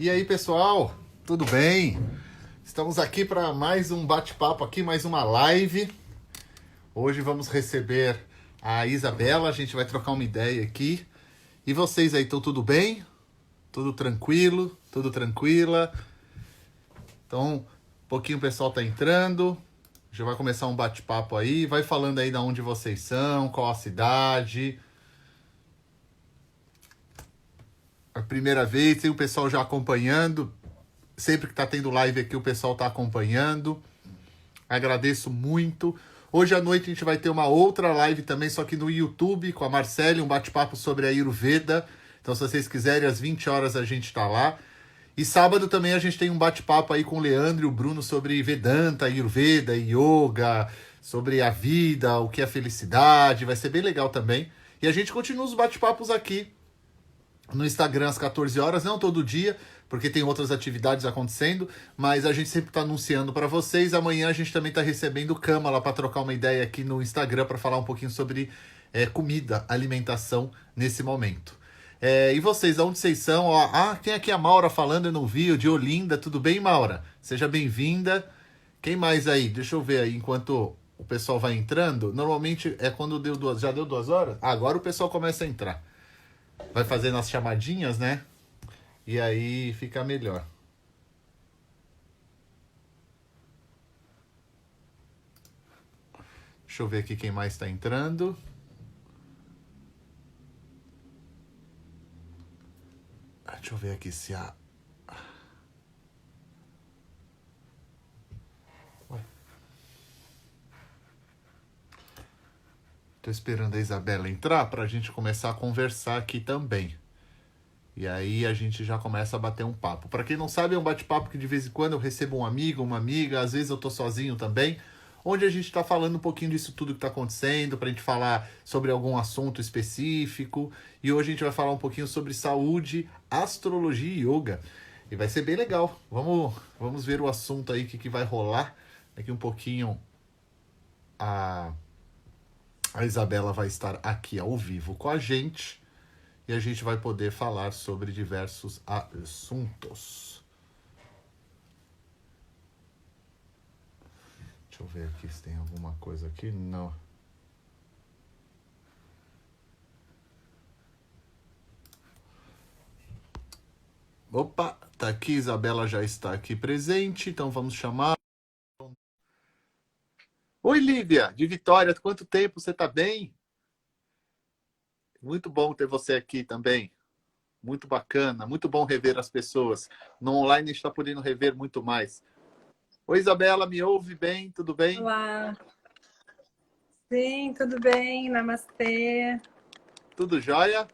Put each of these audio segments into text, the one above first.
E aí, pessoal, tudo bem? Estamos aqui para mais um bate-papo aqui, mais uma live. Hoje vamos receber a Isabela, a gente vai trocar uma ideia aqui. E vocês aí, estão tudo bem? Tudo tranquilo? Tudo tranquila? Então, um pouquinho o pessoal tá entrando. Já vai começar um bate-papo aí. Vai falando aí de onde vocês são, qual a cidade. A primeira vez, tem o pessoal já acompanhando. Sempre que tá tendo live aqui, o pessoal tá acompanhando. Agradeço muito. Hoje à noite a gente vai ter uma outra live também, só que no YouTube, com a Marcele, um bate-papo sobre a Ayurveda. Então, se vocês quiserem, às 20 horas a gente tá lá. E sábado também a gente tem um bate-papo aí com o Leandro e o Bruno sobre Vedanta, Ayurveda, Yoga, sobre a vida, o que é felicidade. Vai ser bem legal também. E a gente continua os bate-papos aqui no Instagram às 14 horas, não todo dia, porque tem outras atividades acontecendo, mas a gente sempre está anunciando para vocês. Amanhã a gente também está recebendo o Cama lá para trocar uma ideia aqui no Instagram para falar um pouquinho sobre comida, alimentação nesse momento. E vocês, de onde vocês são? Ó, tem aqui a Maura falando, eu não vi, o de Olinda. Tudo bem, Maura? Seja bem-vinda. Quem mais aí? Deixa eu ver aí, enquanto o pessoal vai entrando. Normalmente é quando deu duas. Já deu 2 horas? Agora o pessoal começa a entrar. Vai fazendo as chamadinhas, né? E aí fica melhor. Deixa eu ver aqui quem mais está entrando. Deixa eu ver aqui se a... Ué. Tô esperando a Isabela entrar para a gente começar a conversar aqui também. E aí a gente já começa a bater um papo. Para quem não sabe, é um bate-papo que de vez em quando eu recebo um amigo, uma amiga, às vezes eu tô sozinho também, onde a gente está falando um pouquinho disso tudo que está acontecendo, para a gente falar sobre algum assunto específico. E hoje a gente vai falar um pouquinho sobre saúde, astrologia e yoga. E vai ser bem legal. Vamos ver o assunto aí, que vai rolar. Daqui um pouquinho a Isabela vai estar aqui ao vivo com a gente. E a gente vai poder falar sobre diversos assuntos. Deixa eu ver aqui se tem alguma coisa aqui. Não. Opa, tá aqui, Isabela já está aqui presente, então vamos chamar. Oi, Lívia, de Vitória, quanto tempo? Você tá bem? Muito bom ter você aqui também. Muito bacana, muito bom rever as pessoas. No online a gente está podendo rever muito mais. Oi, Isabela, me ouve bem? Tudo bem? Olá, sim, tudo bem? Namastê. Tudo jóia?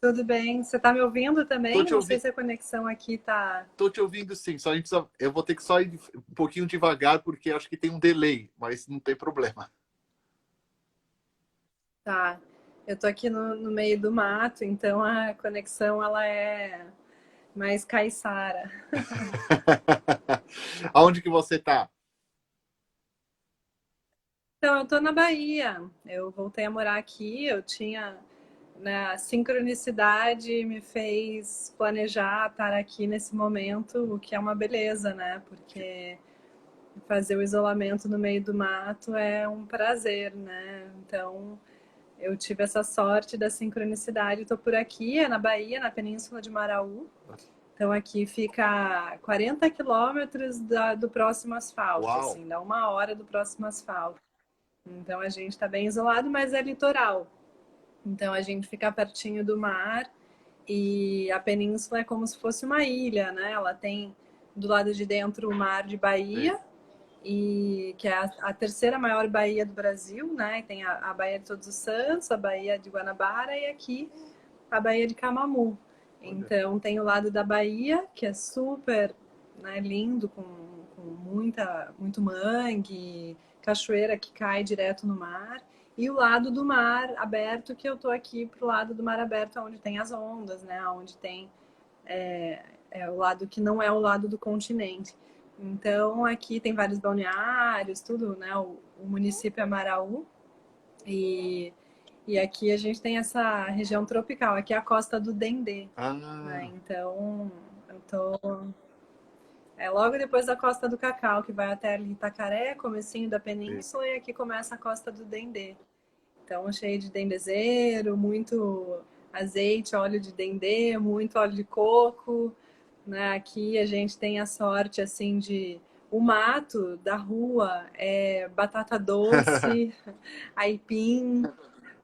Tudo bem? Você tá me ouvindo Tô também? te Não sei ouvindo. se a conexão aqui tá. Tô te ouvindo sim, só a gente precisa, eu vou ter que só ir um pouquinho devagar, porque acho que tem um delay, mas não tem problema. Tá. Eu tô aqui no meio do mato, então a conexão ela é mais caiçara. Aonde que você tá? Então, eu tô na Bahia. Eu voltei a morar aqui, eu tinha, né, a sincronicidade me fez planejar estar aqui nesse momento, o que é uma beleza, né? Porque fazer o isolamento no meio do mato é um prazer, né? Então, eu tive essa sorte da sincronicidade. Estou por aqui, é na Bahia, na Península de Maraú. Então, aqui fica 40 quilômetros do próximo asfalto, Uau! assim, dá 1 hora do próximo asfalto. Então, a gente está bem isolado, mas é litoral. Então, a gente fica pertinho do mar e a península é como se fosse uma ilha, né? Ela tem do lado de dentro o mar de Sim. Bahia, e que é a terceira maior baía do Brasil, né? Tem a Baía de Todos os Santos, a Baía de Guanabara e aqui a Baía de Camamu. Olha. Então tem o lado da Bahia, que é super, né, lindo, com muito mangue, cachoeira que cai direto no mar. E o lado do mar aberto, que eu tô aqui pro lado do mar aberto, onde tem as ondas, né? Onde tem o lado que não é o lado do continente. Então, aqui tem vários balneários, tudo, né? O município é Maraú. E E aqui a gente tem essa região tropical, aqui é a costa do Dendê, né? Ah, Então, eu tô logo depois da Costa do Cacau, que vai até ali Itacaré, comecinho da sei. península, e aqui começa a Costa do Dendê. Então, cheio de dendezeiro, muito azeite, óleo de dendê, muito óleo de coco, né? Aqui a gente tem a sorte, assim, de... O mato da rua é batata doce, aipim,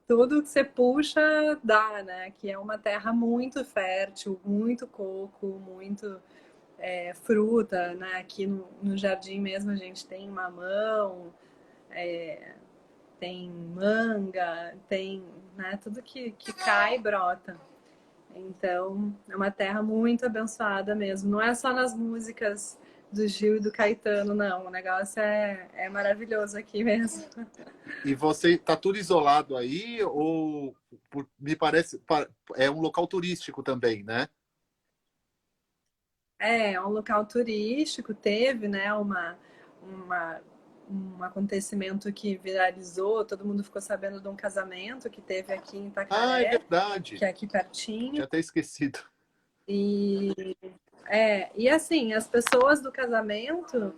tudo que você puxa dá, né? Que é uma terra muito fértil, muito coco, muito fruta, né? Aqui no jardim mesmo a gente tem mamão, tem manga, tem, né? Tudo que cai brota. Então é uma terra muito abençoada mesmo. Não é só nas músicas do Gil e do Caetano, não. O negócio é maravilhoso aqui mesmo. E você está tudo isolado aí, ou me parece é um local turístico também, né? É um local turístico, teve, né, uma, um acontecimento que viralizou, todo mundo ficou sabendo de um casamento que teve aqui em Ah, é Itacaré, que verdade. é aqui pertinho. Tinha até esquecido. E, e assim, as pessoas do casamento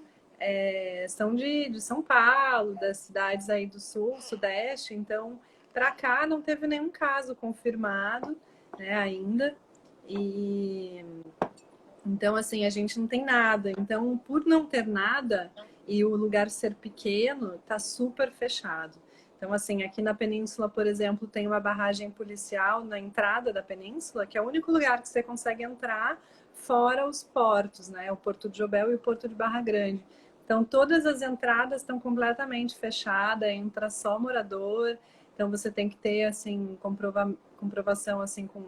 são de São Paulo, das cidades aí do sul, sudeste, então para cá não teve nenhum caso confirmado, né, ainda. E então, assim, a gente não tem nada. Então, por não ter nada e o lugar ser pequeno, tá super fechado. Então, assim, aqui na península, por exemplo, tem uma barragem policial na entrada da península, que é o único lugar que você consegue entrar fora os portos, né? O Porto de Jobel e o Porto de Barra Grande. Então, todas as entradas estão completamente fechadas, entra só morador. Então, você tem que ter, assim, comprovação, assim, com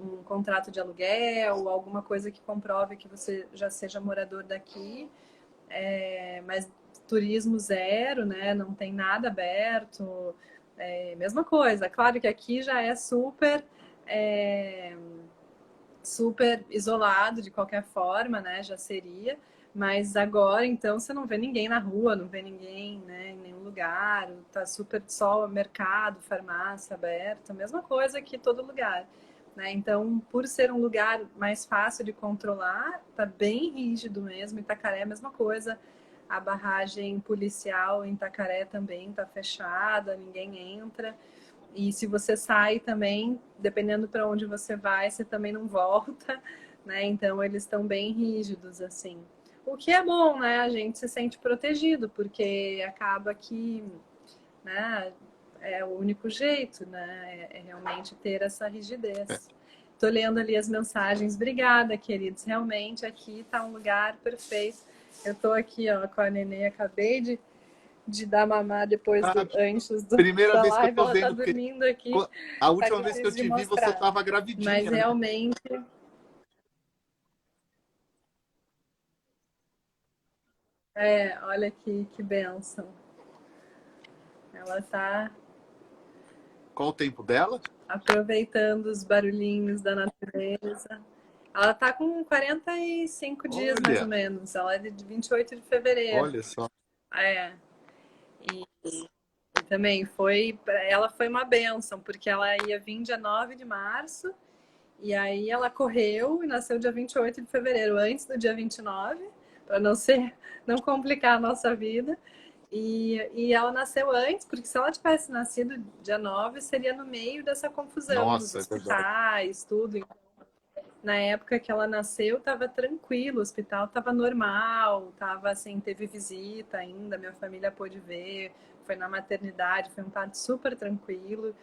um contrato de aluguel ou alguma coisa que comprove que você já seja morador daqui, mas turismo zero, né? Não tem nada aberto. Mesma coisa, claro que aqui já é super isolado de qualquer forma, né? Já seria, mas agora então você não vê ninguém na rua, não vê ninguém, né, em nenhum lugar, tá super só mercado, farmácia aberta, mesma coisa que todo lugar. Né? Então, por ser um lugar mais fácil de controlar, tá bem rígido mesmo. Itacaré, mesma coisa. A barragem policial em Itacaré também tá fechada, ninguém entra. E se você sai também, dependendo para onde você vai, você também não volta, né? Então eles estão bem rígidos assim. O que é bom, né? A gente se sente protegido, porque acaba que, né, é o único jeito, né? É realmente ter essa rigidez. Tô lendo ali as mensagens. Obrigada, queridos. Realmente aqui tá um lugar perfeito. Eu tô aqui, ó, com a neném, acabei de dar mamar depois Ah, antes primeira da vez que eu live. tô Ela tá vendo, porque dormindo aqui, a tá última vez que eu difícil de te vi, você mostrar. estava Mas gravidinha, né? realmente, olha que bênção. Ela tá Qual o tempo dela? aproveitando os barulhinhos da natureza. Ela tá com 45 dias, mais ou Olha, menos. Ela é de 28 de fevereiro. olha só. É, e também ela foi uma bênção, porque ela ia vir dia 9 de março, e aí ela correu e nasceu dia 28 de fevereiro, antes do dia 29, para não complicar a nossa vida. E ela nasceu antes, porque se ela tivesse nascido dia 9 seria no meio dessa confusão dos Nossa, é verdade. hospitais, tudo. Na época que ela nasceu, estava tranquilo, o hospital estava normal, tava assim, teve visita ainda, minha família pôde ver, foi na maternidade, foi um parto super tranquilo.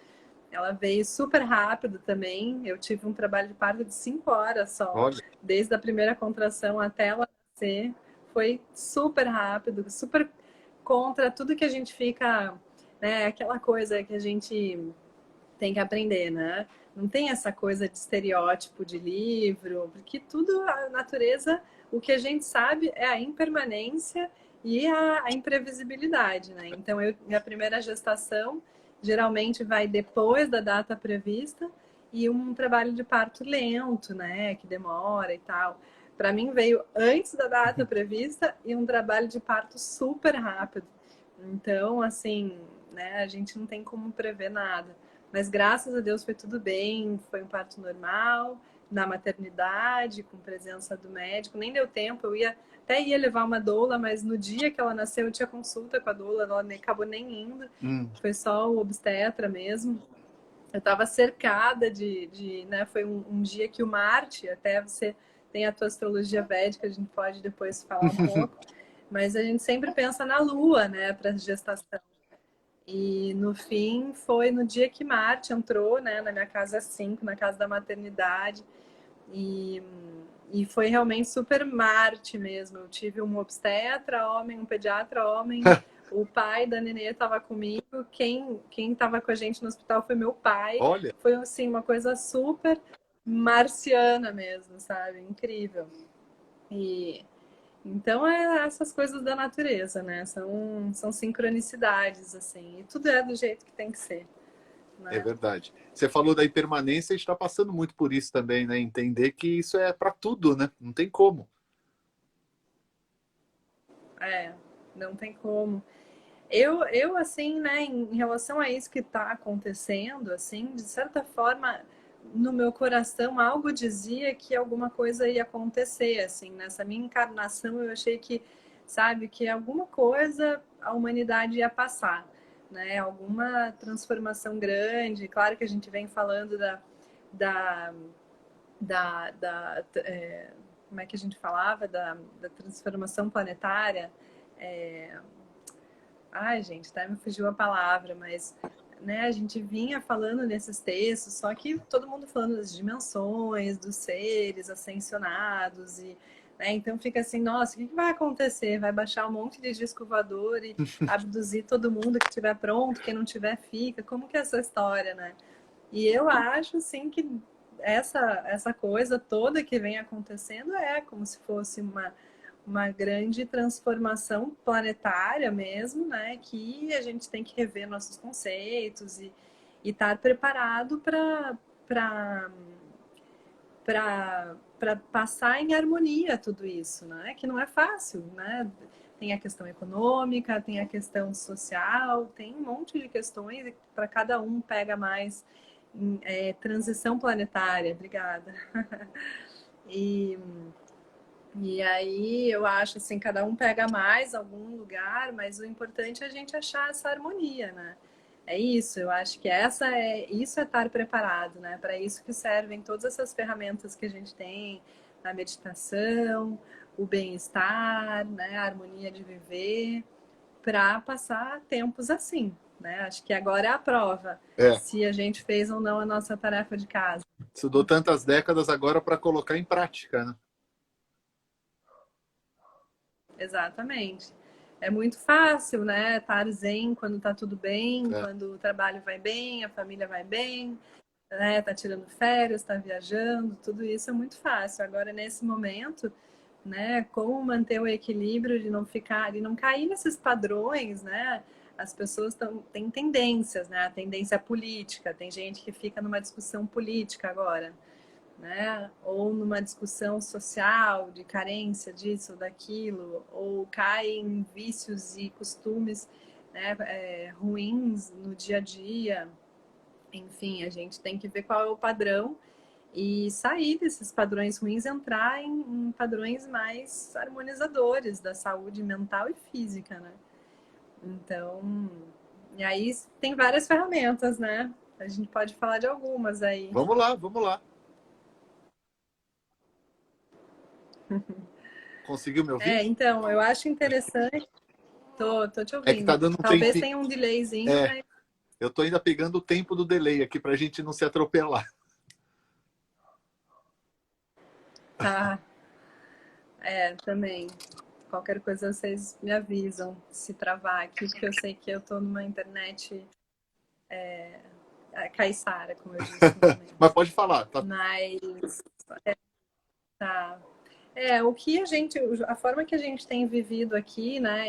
Ela veio super rápido também. Eu tive um trabalho de parto de 5 horas só, Olha, desde a primeira contração até ela nascer. Foi super rápido, super contra tudo que a gente fica, né? Aquela coisa que a gente tem que aprender, né? Não tem essa coisa de estereótipo de livro, porque tudo, a natureza, o que a gente sabe é a impermanência e a imprevisibilidade, né? Então, minha primeira gestação geralmente vai depois da data prevista e um trabalho de parto lento, né? Que demora e tal. Para mim veio antes da data prevista e um trabalho de parto super rápido. Então, assim, né? A gente não tem como prever nada. Mas graças a Deus foi tudo bem, foi um parto normal, na maternidade, com presença do médico. Nem deu tempo, até ia levar uma doula, mas no dia que ela nasceu eu tinha consulta com a doula, ela acabou nem indo. Foi só o obstetra mesmo. Eu estava cercada né? Foi um dia que o Marte, até você tem a tua astrologia védica, a gente pode depois falar um pouco, mas a gente sempre pensa na Lua, né, para gestação. E no fim foi no dia que Marte entrou, né, na minha casa 5, na casa da maternidade, e foi realmente super Marte mesmo. Eu tive um obstetra homem, um pediatra homem, o pai da nenê estava comigo, quem estava com a gente no hospital foi meu pai. Olha. Foi assim uma coisa super marciana mesmo, sabe? Incrível. E então é essas coisas da natureza, né? São sincronicidades, assim. E tudo é do jeito que tem que ser. Né? É verdade. Você falou da impermanência, a gente está passando muito por isso também, né? Entender que isso é para tudo, né? Não tem como. Não tem como. Eu assim, né, em relação a isso que está acontecendo, assim, de certa forma, no meu coração, algo dizia que alguma coisa ia acontecer, assim, nessa minha encarnação, eu achei que, sabe, que alguma coisa a humanidade ia passar, né, alguma transformação grande. Claro que a gente vem falando da, como é que a gente falava, da transformação planetária. Ai, gente, até me fugiu a palavra, mas né, a gente vinha falando nesses textos, só que todo mundo falando das dimensões, dos seres ascensionados, e né, então fica assim, nossa, o que vai acontecer? Vai baixar um monte de disco voador e abduzir todo mundo que estiver pronto, quem não tiver fica, como que é essa história, né? E eu acho, assim, que essa coisa toda que vem acontecendo é como se fosse uma grande transformação planetária mesmo, né? Que a gente tem que rever nossos conceitos e estar preparado para passar em harmonia tudo isso, né? Que não é fácil, né? Tem a questão econômica, tem a questão social, tem um monte de questões e para cada um pega mais transição planetária. Obrigada. E aí eu acho assim, cada um pega mais algum lugar, mas o importante é a gente achar essa harmonia, né? É isso, eu acho que isso é estar preparado, né? Para isso que servem todas essas ferramentas que a gente tem, a meditação, o bem-estar, né? A harmonia de viver, para passar tempos assim, né? Acho que agora é a prova se a gente fez ou não a nossa tarefa de casa. Estudou tantas décadas agora para colocar em prática, né? Exatamente. É muito fácil, né? Estar zen quando tá tudo bem, quando o trabalho vai bem, a família vai bem, né? Tá tirando férias, tá viajando, tudo isso é muito fácil. Agora, nesse momento, né? Como manter o equilíbrio de não ficar, de não cair nesses padrões, né? As pessoas têm tendências, né? A tendência política, tem gente que fica numa discussão política agora, né? Ou numa discussão social de carência disso ou daquilo, ou cai em vícios e costumes, né, ruins no dia a dia. Enfim, a gente tem que ver qual é o padrão e sair desses padrões ruins, entrar em padrões mais harmonizadores da saúde mental e física, né? Então, e aí tem várias ferramentas, né? A gente pode falar de algumas aí. Vamos lá, vamos lá. Conseguiu me ouvir? Então, eu acho interessante. Tô te É que tá ouvindo. dando um Talvez tempinho. tenha um delayzinho, mas Eu tô ainda pegando o tempo do delay aqui para a gente não se atropelar. tá. Também. Qualquer coisa vocês me avisam se travar aqui, porque eu sei que eu tô numa internet caiçara, como eu disse no momento. Mas pode falar, tá? Mas tá. O que a forma que a gente tem vivido aqui, né?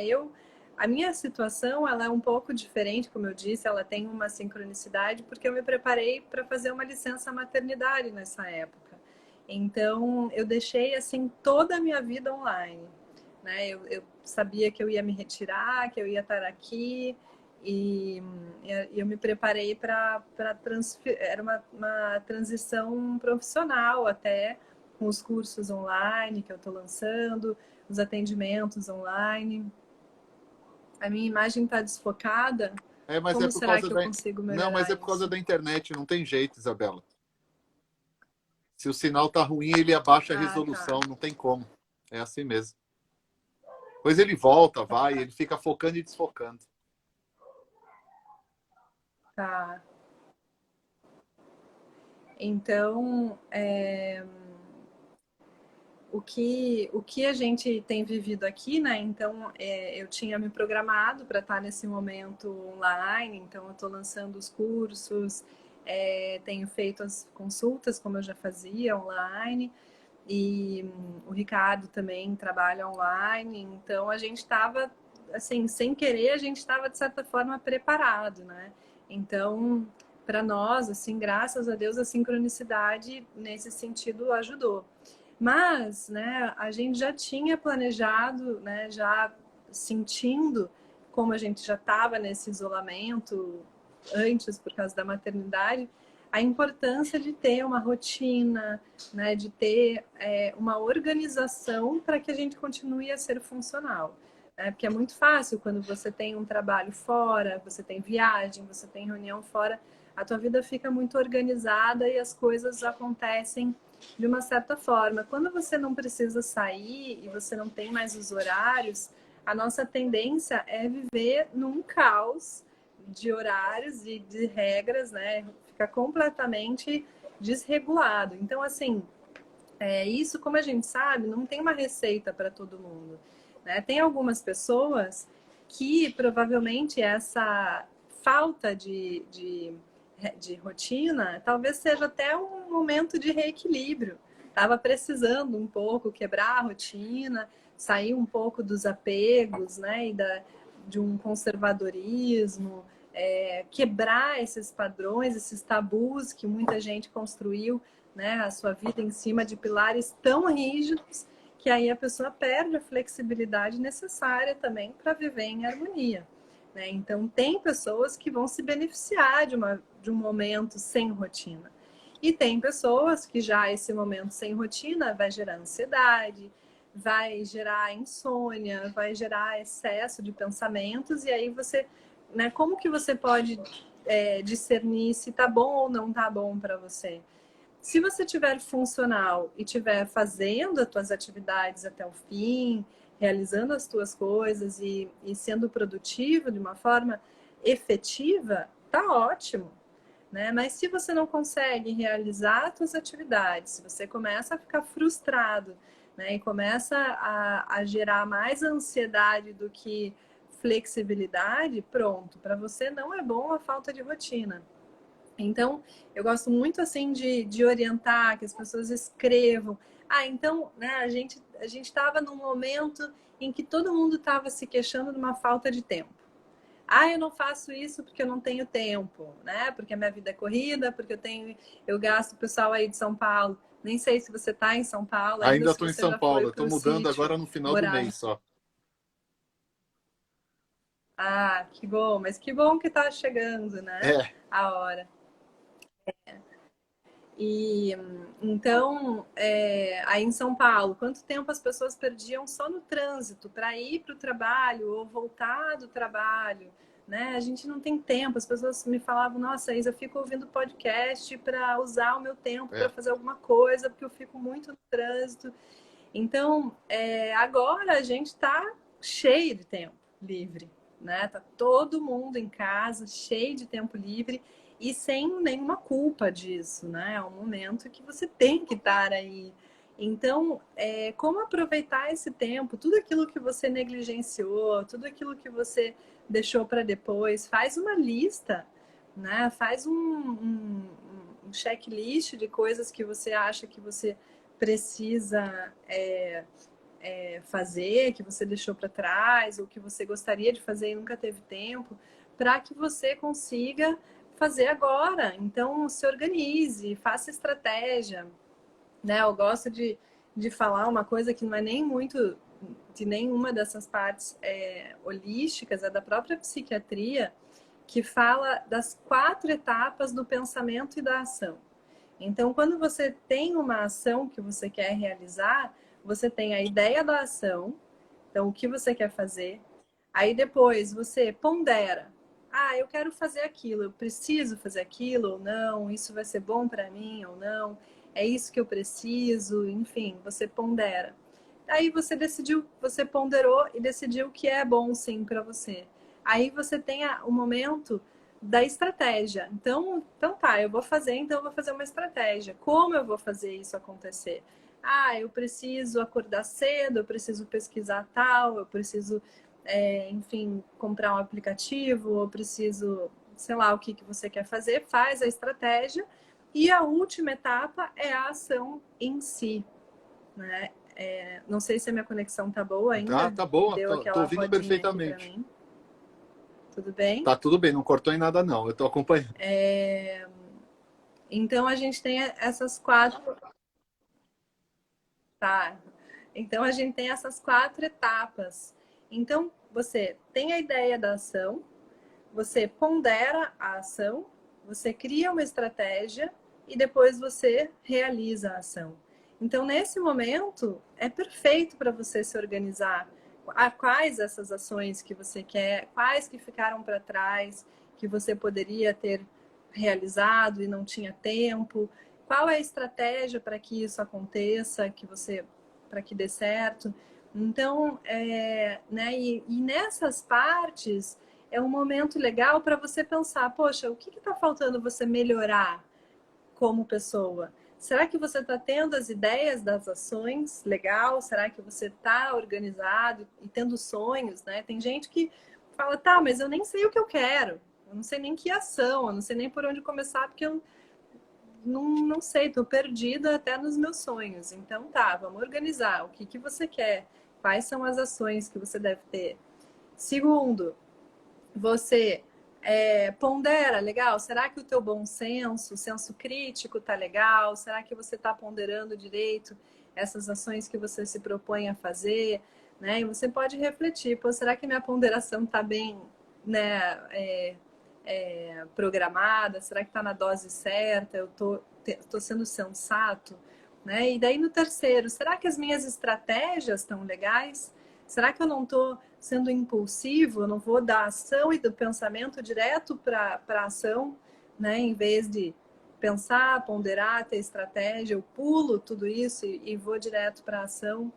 A minha situação, ela é um pouco diferente, como eu disse, ela tem uma sincronicidade, porque eu me preparei para fazer uma licença maternidade nessa época. Então, eu deixei, assim, toda a minha vida online, né? Eu sabia que eu ia me retirar, que eu ia estar aqui, E eu me preparei para era uma transição profissional até, com os cursos online que eu estou lançando, os atendimentos online. A minha imagem está desfocada. Mas é Como por será causa que eu da... consigo Não, mas melhorar é por causa isso? da internet, não tem jeito, Isabela. Se o sinal tá ruim, ele abaixa a Ah, tá. resolução, não tem como. É assim mesmo. Depois ele volta, vai, ele fica focando e desfocando. Tá. Então, o que a gente tem vivido aqui, né? Então, eu tinha me programado para estar nesse momento online, então eu estou lançando os cursos, tenho feito as consultas, como eu já fazia, online, e o Ricardo também trabalha online, então a gente estava, assim, sem querer, a gente estava, de certa forma, preparado, né? Então, para nós, assim, graças a Deus, a sincronicidade nesse sentido ajudou. Mas, né, a gente já tinha planejado, né, já sentindo como a gente já estava nesse isolamento antes por causa da maternidade, a importância de ter uma rotina, né, de ter uma organização para que a gente continue a ser funcional. Né? Porque é muito fácil quando você tem um trabalho fora, você tem viagem, você tem reunião fora, a tua vida fica muito organizada e as coisas acontecem de uma certa forma. Quando você não precisa sair e você não tem mais os horários, a nossa tendência é viver num caos de horários e de regras, né? Fica completamente desregulado. Então, assim, isso, como a gente sabe, não tem uma receita para todo mundo. Né? Tem algumas pessoas que provavelmente essa falta de rotina talvez seja até um momento de reequilíbrio. Estava precisando um pouco quebrar a rotina, sair um pouco dos apegos, né? De um conservadorismo, quebrar esses padrões, esses tabus que muita gente construiu, né, a sua vida em cima de pilares tão rígidos que aí a pessoa perde a flexibilidade necessária também para viver em harmonia. Né? Então, tem pessoas que vão se beneficiar de um momento sem rotina. E tem pessoas que já esse momento sem rotina vai gerar ansiedade, vai gerar insônia, vai gerar excesso de pensamentos, e aí você, né, como que você pode discernir se tá bom ou não tá bom para você? Se você estiver funcional e estiver fazendo as tuas atividades até o fim, realizando as tuas coisas e sendo produtivo de uma forma efetiva, tá ótimo. Né? Mas se você não consegue realizar as suas atividades, se você começa a ficar frustrado, né? E começa a gerar mais ansiedade do que flexibilidade, pronto, para você não é bom a falta de rotina. Então, eu gosto muito assim de orientar, que as pessoas escrevam. Ah, então, né, a gente estava num momento em que todo mundo estava se queixando de uma falta de tempo. Ah, eu não faço isso porque eu não tenho tempo, né? Porque a minha vida é corrida, porque eu gasto o pessoal aí de São Paulo. Nem sei se você está em São Paulo ainda, Ainda se estou em você São já foi Paulo, para estou o mudando sítio agora no final do morar. mês só. Ah, que bom, mas que bom que está chegando, né? É, A hora. E então, aí em São Paulo, quanto tempo as pessoas perdiam só no trânsito para ir para o trabalho ou voltar do trabalho, né? A gente não tem tempo. As pessoas me falavam: Nossa, Isa, eu fico ouvindo podcast para usar o meu tempo para é. fazer alguma coisa, porque eu fico muito no trânsito. Então, agora a gente está cheio de tempo livre, né? Tá todo mundo em casa, cheio de tempo livre e sem nenhuma culpa disso, né? É um momento que você tem que estar aí. Então, como aproveitar esse tempo? Tudo aquilo que você negligenciou, tudo aquilo que você deixou para depois, faz uma lista, né? Faz um checklist de coisas que você acha que você precisa fazer, que você deixou para trás, ou que você gostaria de fazer e nunca teve tempo, para que você consiga fazer agora. Então, se organize, faça estratégia. Né? Eu gosto de falar uma coisa que não é nem muito de nenhuma dessas partes holísticas, é da própria psiquiatria, que fala das 4 etapas do pensamento e da ação. Então, quando você tem uma ação que você quer realizar, você tem a ideia da ação, então o que você quer fazer, aí depois você pondera. Ah, eu quero fazer aquilo, eu preciso fazer aquilo ou não, isso vai ser bom para mim ou não, é isso que eu preciso, enfim, você pondera. Aí você decidiu, você ponderou e decidiu que é bom sim para você. Aí você tem o momento da estratégia. Então tá, eu vou fazer, então eu vou fazer uma estratégia. Como eu vou fazer isso acontecer? Ah, eu preciso acordar cedo, eu preciso pesquisar tal, eu preciso, enfim, comprar um aplicativo, eu preciso, sei lá, o que você quer fazer, faz a estratégia. E a última etapa é a ação em si, né? Não sei se a minha conexão tá boa Ah, ainda, tá que boa, deu tô aquela ouvindo rodinha aqui para perfeitamente. mim. Tudo bem? Tá tudo bem, não cortou em nada não, eu tô acompanhando. Então a gente tem essas 4, tá? Então a gente tem essas 4 etapas. Então você tem a ideia da ação, você pondera a ação, você cria uma estratégia e depois você realiza a ação. Então, nesse momento, é perfeito para você se organizar. A quais essas ações que você quer, quais que ficaram para trás, que você poderia ter realizado e não tinha tempo, qual é a estratégia para que isso aconteça, para que dê certo. Então, né, e nessas partes é um momento legal para você pensar, poxa, o que está faltando você melhorar como pessoa? Será que você está tendo as ideias das ações legal? Será que você está organizado e tendo sonhos, né? Tem gente que fala, tá, mas eu nem sei o que eu quero, eu não sei nem que ação, eu não sei nem por onde começar, porque eu não sei, estou perdida até nos meus sonhos. Então tá, vamos organizar. O que você quer? Quais são as ações que você deve ter? Segundo, você pondera, legal? Será que o teu bom senso, o senso crítico tá legal? Será que você está ponderando direito essas ações que você se propõe a fazer? Né? E você pode refletir, pô, será que minha ponderação está bem, né, programada? Será que está na dose certa? Eu tô sendo sensato? Né? E daí no terceiro, será que as minhas estratégias estão legais? Será que eu não estou sendo impulsivo? Eu não vou da ação e do pensamento direto para a ação, né? Em vez de pensar, ponderar, ter estratégia, eu pulo tudo isso e vou direto para a ação.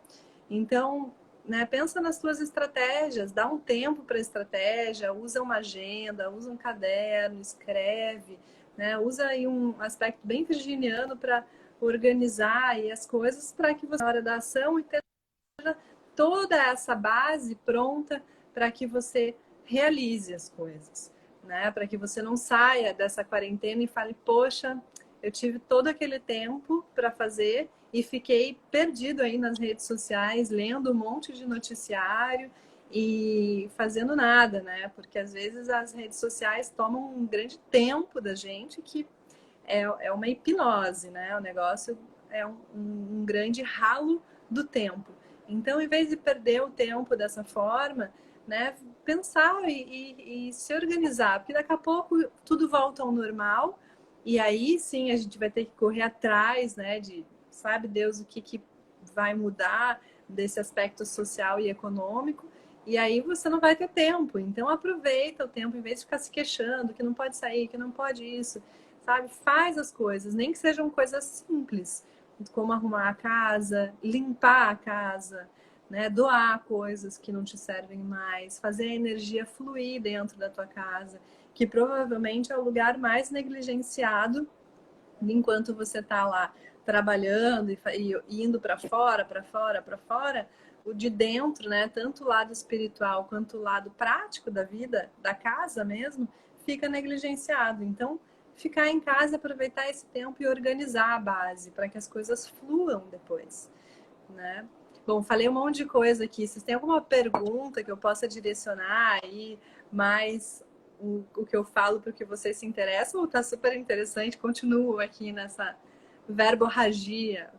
Então, né, pensa nas tuas estratégias, dá um tempo para a estratégia, usa uma agenda, usa um caderno, escreve, né? Usa aí um aspecto bem virginiano para organizar aí as coisas para que você, na hora da ação, e ter toda essa base pronta para que você realize as coisas, né? Para que você não saia dessa quarentena e fale, poxa, eu tive todo aquele tempo para fazer e fiquei perdido aí nas redes sociais, lendo um monte de noticiário e fazendo nada, né? Porque às vezes as redes sociais tomam um grande tempo da gente que é uma hipnose, né? O negócio é um grande ralo do tempo. Então, em vez de perder o tempo dessa forma, né, pensar e se organizar, porque daqui a pouco tudo volta ao normal e aí sim a gente vai ter que correr atrás, né, de sabe Deus o que vai mudar desse aspecto social e econômico. E aí você não vai ter tempo. Então aproveita o tempo em vez de ficar se queixando que não pode sair, que não pode isso, sabe? Faz as coisas, nem que sejam coisas simples, como arrumar a casa, limpar a casa, né? Doar coisas que não te servem mais, fazer a energia fluir dentro da tua casa, que provavelmente é o lugar mais negligenciado enquanto você está lá trabalhando e indo para fora, para fora, para fora. O de dentro, né? Tanto o lado espiritual quanto o lado prático da vida, da casa mesmo, fica negligenciado. Então, ficar em casa, aproveitar esse tempo e organizar a base para que as coisas fluam depois, né? Bom, falei um monte de coisa aqui. Vocês têm alguma pergunta que eu possa direcionar aí mais o que eu falo para o que vocês se interessam? Ou tá super interessante? Continuo aqui nessa verborragia.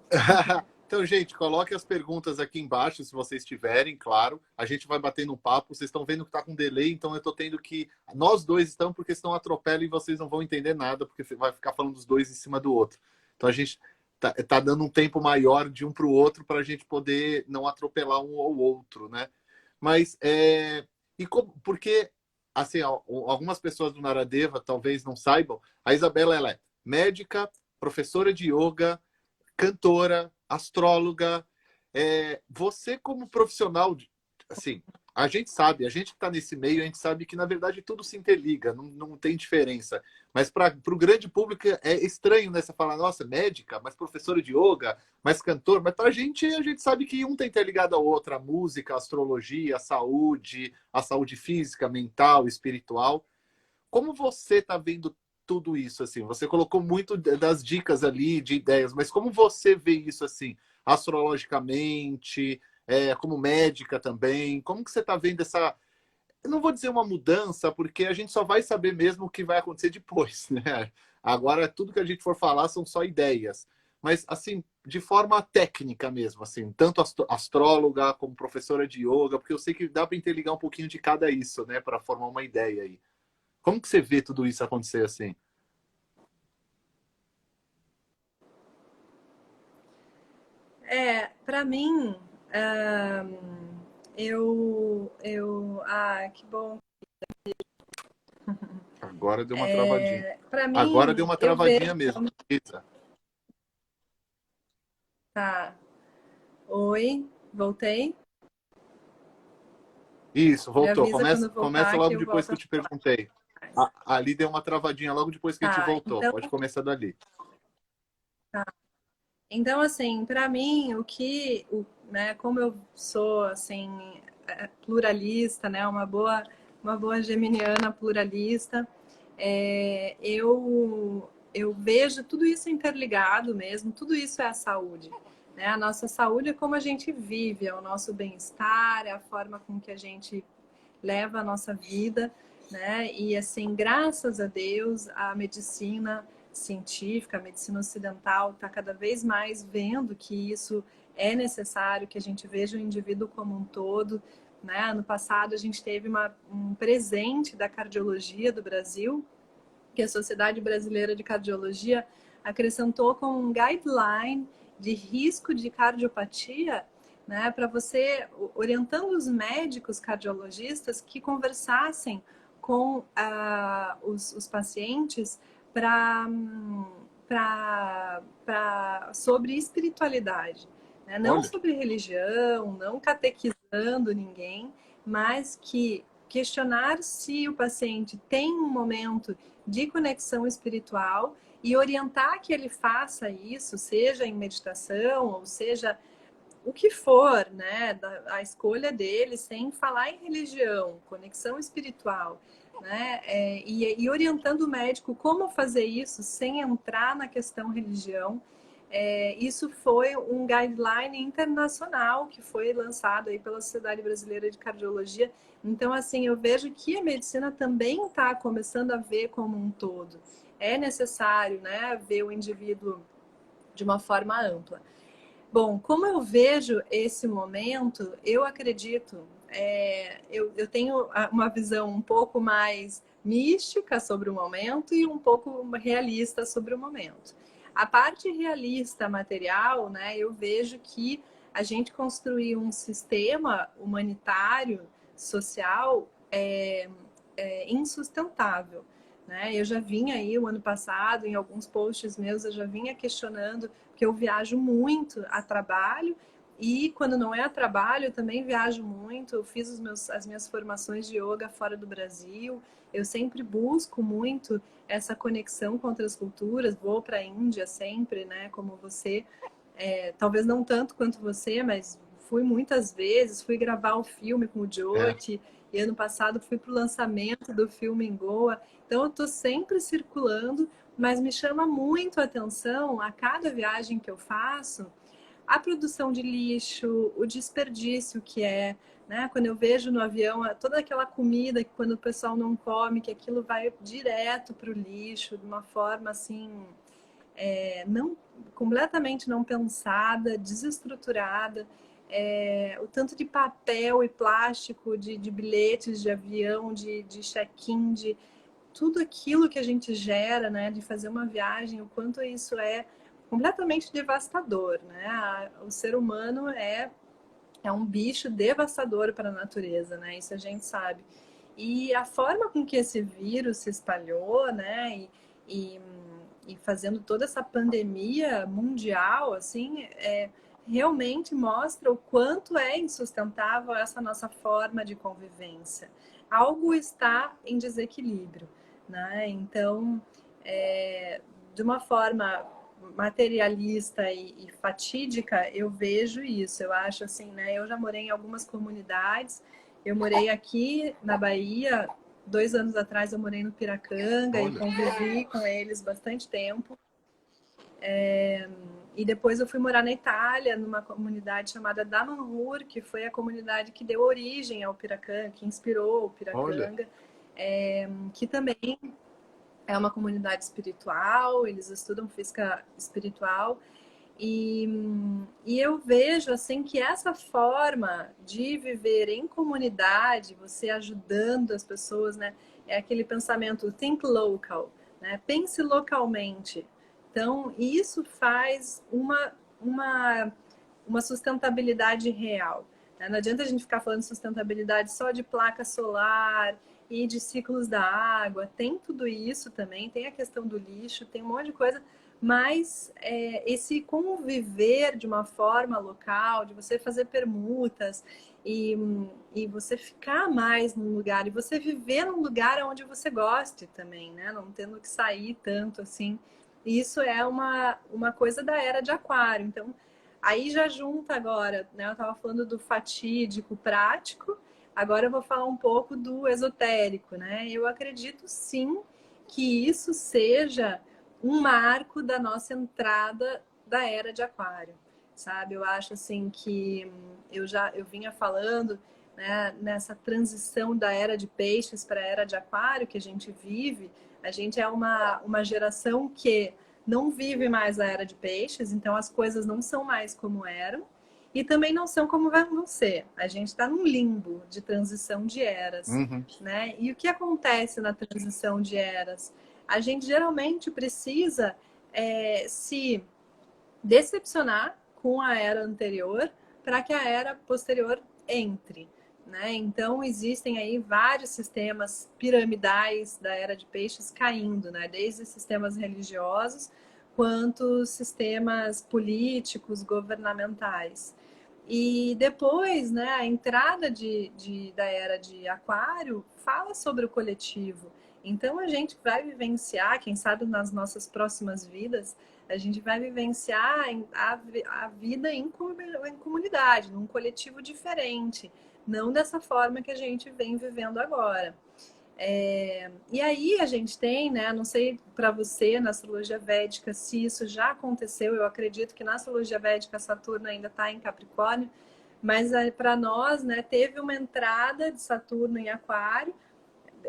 Então, gente, coloque as perguntas aqui embaixo, se vocês tiverem, claro. A gente vai batendo um papo. Vocês estão vendo que está com delay, então eu estou tendo que... Nós dois estamos, porque senão atropela e vocês não vão entender nada, porque vai ficar falando dos dois em cima do outro. Então, a gente tá dando um tempo maior de um para o outro para a gente poder não atropelar um ou outro, né? Mas, porque, assim, algumas pessoas do Naradeva talvez não saibam, a Isabela, ela é médica, professora de yoga, cantora, astróloga. Você como profissional, assim, a gente sabe, a gente que está nesse meio, a gente sabe que na verdade tudo se interliga, não tem diferença. Mas para o grande público é estranho, né? Você falar, nossa, médica, mas professora de yoga, mas cantor. Mas para a gente sabe que um está interligado ao outro, a música, a astrologia, a saúde física, mental, espiritual. Como você está vendo tudo isso assim? Você colocou muito das dicas ali, de ideias, mas como você vê isso assim, astrologicamente, como médica também? Como que você está vendo essa... Eu não vou dizer uma mudança, porque a gente só vai saber mesmo o que vai acontecer depois, né? Agora, tudo que a gente for falar são só ideias. Mas, assim, de forma técnica mesmo, assim, tanto astróloga como professora de yoga, porque eu sei que dá para interligar um pouquinho de cada isso, né, para formar uma ideia aí. Como que você vê tudo isso acontecer assim? Para mim, que bom. Agora deu uma travadinha. Para Agora deu mim, uma eu vejo. travadinha mesmo. Isa. Tá. Oi, voltei. Isso, Me voltou. avisa quando Começa voltar que logo eu depois volto que a eu te perguntei. falar. Ali deu uma travadinha logo depois que a gente Tá, voltou. Pode começar dali. então assim, para mim, né, como eu sou assim pluralista, né, uma boa geminiana pluralista, eu vejo tudo isso interligado mesmo, tudo isso é a saúde. Né? A nossa saúde é como a gente vive, é o nosso bem-estar, é a forma com que a gente leva a nossa vida, né? E assim, graças a Deus, a medicina científica, a medicina ocidental está cada vez mais vendo que isso é necessário, que a gente veja o indivíduo como um todo. Né? No passado, a gente teve um presente da cardiologia do Brasil, que a Sociedade Brasileira de Cardiologia acrescentou como um guideline de risco de cardiopatia, né, para você, orientando os médicos cardiologistas que conversassem com os pacientes sobre espiritualidade. Né? Não Olha, sobre religião, não catequizando ninguém, mas que questionar se o paciente tem um momento de conexão espiritual e orientar que ele faça isso, seja em meditação, ou seja, o que for, né, a escolha dele, sem falar em religião, conexão espiritual, né, e orientando o médico como fazer isso sem entrar na questão religião. Isso foi um guideline internacional que foi lançado aí pela Sociedade Brasileira de Cardiologia. Então, assim, eu vejo que a medicina também está começando a ver como um todo. É necessário, né, ver o indivíduo de uma forma ampla. Bom, como eu vejo esse momento, eu acredito, eu tenho uma visão um pouco mais mística sobre o momento e um pouco realista sobre o momento. A parte realista material, né, eu vejo que a gente construir um sistema humanitário, social, insustentável. Né? Eu já vinha aí o ano passado, em alguns posts meus, eu já vinha questionando, porque eu viajo muito a trabalho e quando não é a trabalho, eu também viajo muito. Eu fiz as minhas formações de yoga fora do Brasil. Eu sempre busco muito essa conexão com outras culturas. Vou para a Índia sempre, né? Como você. Talvez não tanto quanto você, mas fui muitas vezes. Fui gravar o filme com o é. Jyoti. E ano passado fui para o lançamento do filme em Goa. Então eu estou sempre circulando, mas me chama muito a atenção a cada viagem que eu faço a produção de lixo, o desperdício que é, né? Quando eu vejo no avião toda aquela comida que quando o pessoal não come, que aquilo vai direto para o lixo de uma forma assim, não completamente não pensada, desestruturada. O tanto de papel e plástico, de bilhetes de avião, de check-in, de tudo aquilo que a gente gera, né, de fazer uma viagem, o quanto isso é completamente devastador, né? O ser humano é um bicho devastador para a natureza, né? Isso a gente sabe. E a forma com que esse vírus se espalhou, né? E fazendo toda essa pandemia mundial, assim, realmente mostra o quanto é insustentável essa nossa forma de convivência. Algo está em desequilíbrio, né? Então, de uma forma materialista e fatídica, eu vejo isso. Eu acho assim, né? Eu já morei em algumas comunidades. Eu morei aqui na Bahia, 2 anos atrás eu morei no Piracanga. Olha. E convivi com eles bastante tempo. E depois eu fui morar na Itália, numa comunidade chamada Damanhur, que foi a comunidade que deu origem ao Piracanga, que inspirou o Piracanga, que também é uma comunidade espiritual, eles estudam física espiritual. E eu vejo assim que essa forma de viver em comunidade, você ajudando as pessoas, né, é aquele pensamento think local, né? Pense localmente. Então, isso faz uma sustentabilidade real, né? Não adianta a gente ficar falando de sustentabilidade só de placa solar e de ciclos da água. Tem tudo isso também, tem a questão do lixo, tem um monte de coisa, mas esse conviver de uma forma local, de você fazer permutas e você ficar mais num lugar, e você viver num lugar onde você goste também, né? Não tendo que sair tanto assim. Isso é uma coisa da era de Aquário. Então, aí já junta agora, né? Eu estava falando do fatídico, prático, agora eu vou falar um pouco do esotérico, né? Eu acredito sim que isso seja um marco da nossa entrada da era de Aquário, sabe? Eu acho assim que eu vinha falando, né, nessa transição da era de Peixes para a era de Aquário que a gente vive. A gente é uma geração que não vive mais a era de Peixes, então as coisas não são mais como eram e também não são como vão ser. A gente está num limbo de transição de eras, né? E o que acontece na transição de eras? A gente geralmente precisa se decepcionar com a era anterior para que a era posterior entre, né? Então existem aí vários sistemas piramidais da era de Peixes caindo, né? Desde sistemas religiosos quanto sistemas políticos, governamentais. E depois, né, a entrada da era de Aquário fala sobre o coletivo. Então a gente vai vivenciar, quem sabe nas nossas próximas vidas, a gente vai vivenciar a vida em comunidade, num coletivo diferente, não dessa forma que a gente vem vivendo agora. E aí a gente tem, né? Não sei para você na astrologia védica se isso já aconteceu. Eu acredito que na astrologia védica Saturno ainda está em Capricórnio, mas para nós, né? Teve uma entrada de Saturno em Aquário.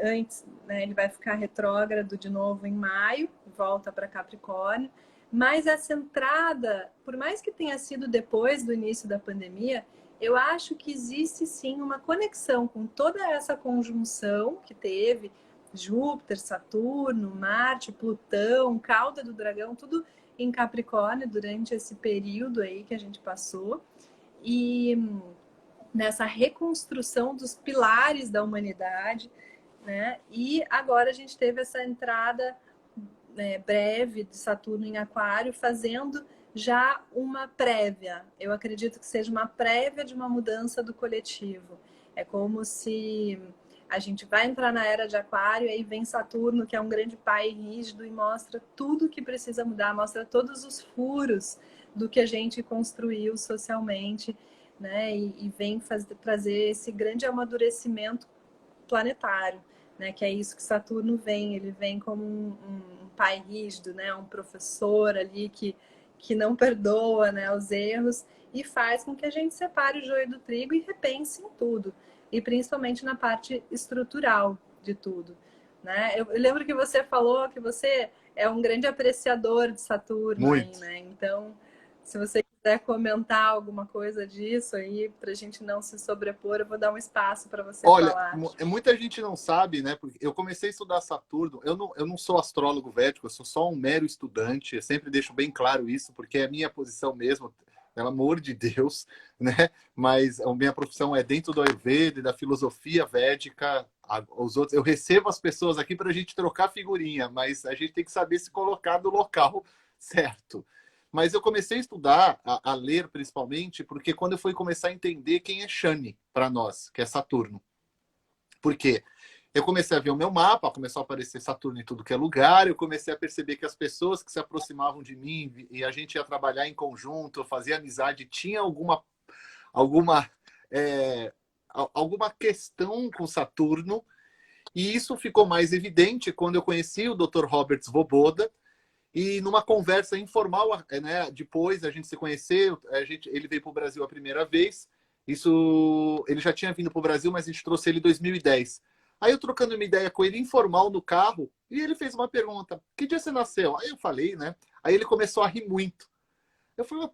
Antes, né, ele vai ficar retrógrado de novo em maio, volta para Capricórnio. Mas essa entrada, por mais que tenha sido depois do início da pandemia, eu acho que existe sim uma conexão com toda essa conjunção que teve Júpiter, Saturno, Marte, Plutão, cauda do dragão, tudo em Capricórnio durante esse período aí que a gente passou. E nessa reconstrução dos pilares da humanidade, né? E agora a gente teve essa entrada breve de Saturno em Aquário, fazendo já uma prévia. Eu acredito que seja uma prévia de uma mudança do coletivo. É como se a gente vai entrar na era de Aquário, aí vem Saturno, que é um grande pai rígido, e mostra tudo que precisa mudar, mostra todos os furos do que a gente construiu socialmente, né? E vem trazer esse grande amadurecimento planetário, né? Que é isso que Saturno vem. Ele vem como um pai rígido, né? Um professor ali que não perdoa, né, os erros e faz com que a gente separe o joio do trigo e repense em tudo. E principalmente na parte estrutural de tudo, né? Eu lembro que você falou que você é um grande apreciador de Saturno aí, Muito. né? Então, se você quiser comentar alguma coisa disso aí, para a gente não se sobrepor, eu vou dar um espaço para você Olha, falar. muita gente não sabe, né? Porque eu comecei a estudar Saturno. Eu não sou astrólogo védico, eu sou só um mero estudante. Eu sempre deixo bem claro isso, porque é a minha posição mesmo, pelo amor de Deus, né? Mas a minha profissão é dentro do Ayurveda e da filosofia védica. Os outros, eu recebo as pessoas aqui para a gente trocar figurinha, mas a gente tem que saber se colocar no local certo. Mas eu comecei a estudar, a ler principalmente, porque quando eu fui começar a entender quem é Shani para nós, que é Saturno. Por quê? Eu comecei a ver o meu mapa, começou a aparecer Saturno em tudo que é lugar, eu comecei a perceber que as pessoas que se aproximavam de mim e a gente ia trabalhar em conjunto, fazia amizade, tinha alguma, é, alguma questão com Saturno, e isso ficou mais evidente quando eu conheci o Dr. Robert Svoboda, e numa conversa informal, né, depois a gente se conheceu, ele veio para o Brasil a primeira vez. Isso, ele já tinha vindo para o Brasil, mas a gente trouxe ele em 2010. Aí eu trocando uma ideia com ele informal no carro, e ele fez uma pergunta: que dia você nasceu? Aí eu falei, né? Aí ele começou a rir muito. Eu falei: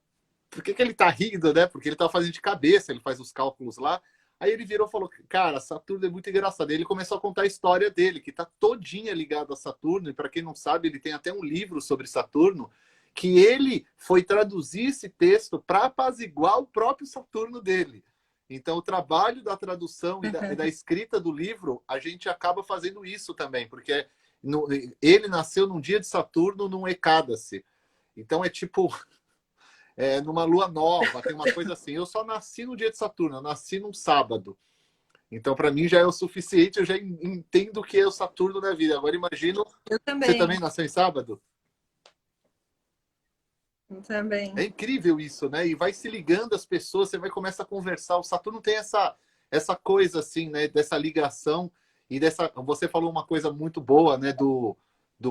por que ele tá rindo, né? Porque ele tá fazendo de cabeça, ele faz os cálculos lá. Aí ele virou e falou: cara, Saturno é muito engraçado. Aí ele começou a contar a história dele, que tá todinha ligada a Saturno. E para quem não sabe, ele tem até um livro sobre Saturno, que ele foi traduzir esse texto para apaziguar o próprio Saturno dele. Então, o trabalho da tradução e da escrita do livro, a gente acaba fazendo isso também, porque ele nasceu num dia de Saturno, num Ekadasi. Então, é tipo numa lua nova, tem uma coisa assim. Eu só nasci no dia de Saturno, eu nasci num sábado. Então, para mim, já é o suficiente, eu já entendo o que é o Saturno na vida. Agora, imagino, Eu você também, também nasceu em sábado? eu também. É incrível isso, né? E vai se ligando as pessoas, você vai começar a conversar. O Saturno tem essa coisa, assim, né? Dessa ligação e dessa... Você falou uma coisa muito boa, né? Do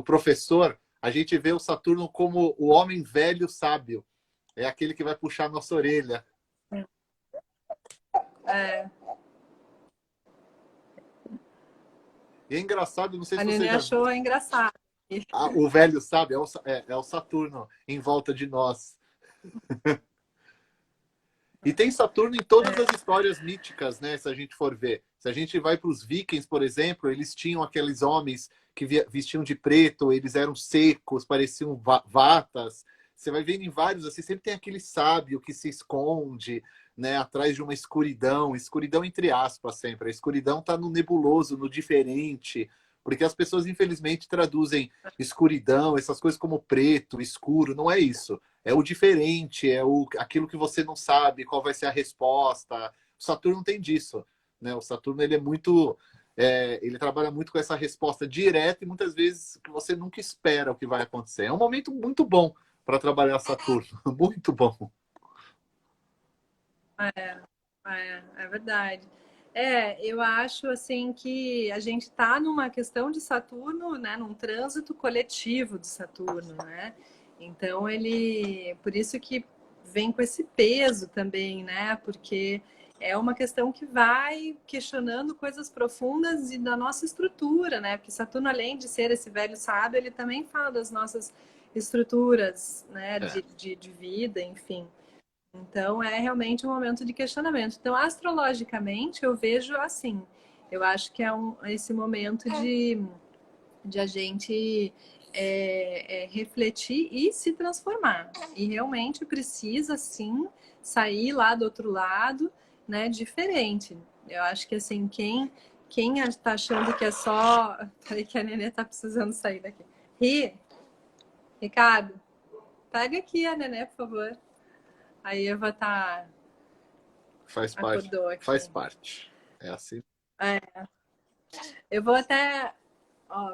professor. A gente vê o Saturno como o homem velho sábio. É aquele que vai puxar a nossa orelha. É. E é engraçado, não sei A se você Nenê já viu. achou engraçado. O velho sabe, é o Saturno em volta de nós. E tem Saturno em todas as histórias míticas, né? Se a gente for ver. Se a gente vai para os vikings, por exemplo, eles tinham aqueles homens que vestiam de preto, eles eram secos, pareciam vatas. Você vai vendo em vários, assim, sempre tem aquele sábio que se esconde, né, atrás de uma escuridão, escuridão entre aspas sempre. A escuridão está no nebuloso, no diferente, porque as pessoas, infelizmente, traduzem escuridão, essas coisas como preto, escuro, não é isso. É o diferente, aquilo que você não sabe qual vai ser a resposta. O Saturno tem disso, né? O Saturno ele é muito, ele trabalha muito com essa resposta direta e muitas vezes que você nunca espera o que vai acontecer. É um momento muito bom para trabalhar Saturno, muito bom. É verdade. Eu acho assim que a gente está numa questão de Saturno, né, num trânsito coletivo de Saturno, né? Então ele, por isso que vem com esse peso também, né? Porque é uma questão que vai questionando coisas profundas e da nossa estrutura, né? Porque Saturno, além de ser esse velho sábio, ele também fala das nossas estruturas, né, É. de vida, enfim. Então, é realmente um momento de questionamento. Então, astrologicamente, eu vejo assim. Eu acho que é esse momento de a gente refletir e se transformar. E realmente precisa, sim, sair lá do outro lado, né, diferente. Eu acho que, assim, quem está achando que é só... Peraí que a Nenê está precisando sair daqui. Ricardo, pega aqui a Nenê, por favor. A Eva Faz parte, acordou faz aqui. parte. É assim. Eu vou até,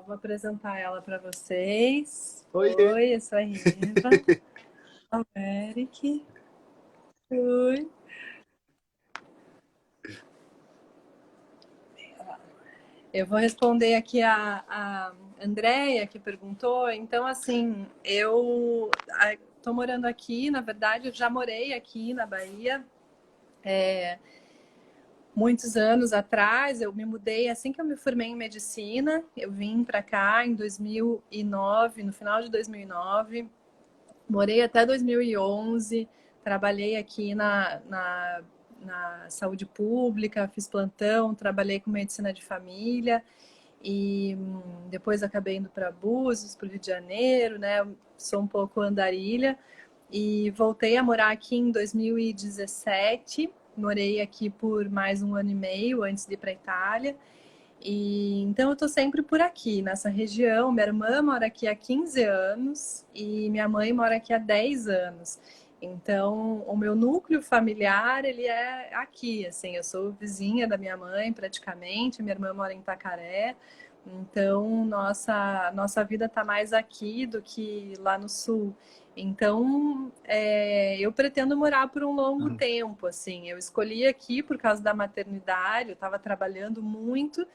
vou apresentar ela para vocês. Oi. Oi, eu sou a Eva. O Eric. Oi. Eu vou responder aqui a Andrea, que perguntou. Então, assim, eu estou morando aqui, na verdade, eu já morei aqui na Bahia. muitos anos atrás, eu me mudei assim que eu me formei em medicina. Eu vim para cá em 2009, no final de 2009. Morei até 2011. Trabalhei aqui na saúde pública, fiz plantão, trabalhei com medicina de família. E depois acabei indo para Búzios, para o Rio de Janeiro, né? Sou um pouco andarilha. E voltei a morar aqui em 2017. Morei aqui por mais um ano e meio antes de ir para a Itália. E então eu tô sempre por aqui, nessa região. Minha irmã mora aqui há 15 anos e minha mãe mora aqui há 10 anos. Então, o meu núcleo familiar, ele é aqui, assim, eu sou vizinha da minha mãe praticamente, minha irmã mora em Itacaré. Então, nossa vida tá mais aqui do que lá no sul. Então, eu pretendo morar por um longo tempo, assim. Eu escolhi aqui por causa da maternidade, eu estava trabalhando muito,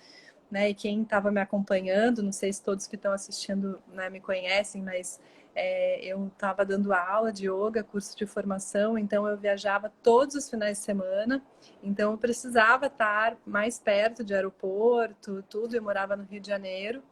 né? E quem estava me acompanhando, não sei se todos que estão assistindo, né, me conhecem, mas eu estava dando aula de yoga, curso de formação, então eu viajava todos os finais de semana, então eu precisava estar mais perto de aeroporto, tudo, eu morava no Rio de Janeiro.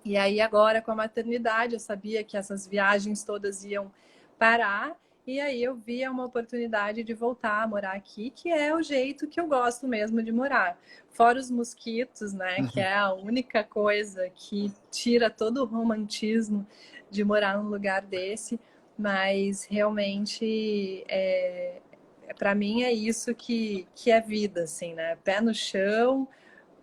E aí agora com a maternidade eu sabia que essas viagens todas iam parar e aí eu via uma oportunidade de voltar a morar aqui, que é o jeito que eu gosto mesmo de morar. Fora os mosquitos, né, que é a única coisa que tira todo o romantismo de morar num lugar desse, mas realmente para mim é isso que é vida, assim, né? Pé no chão,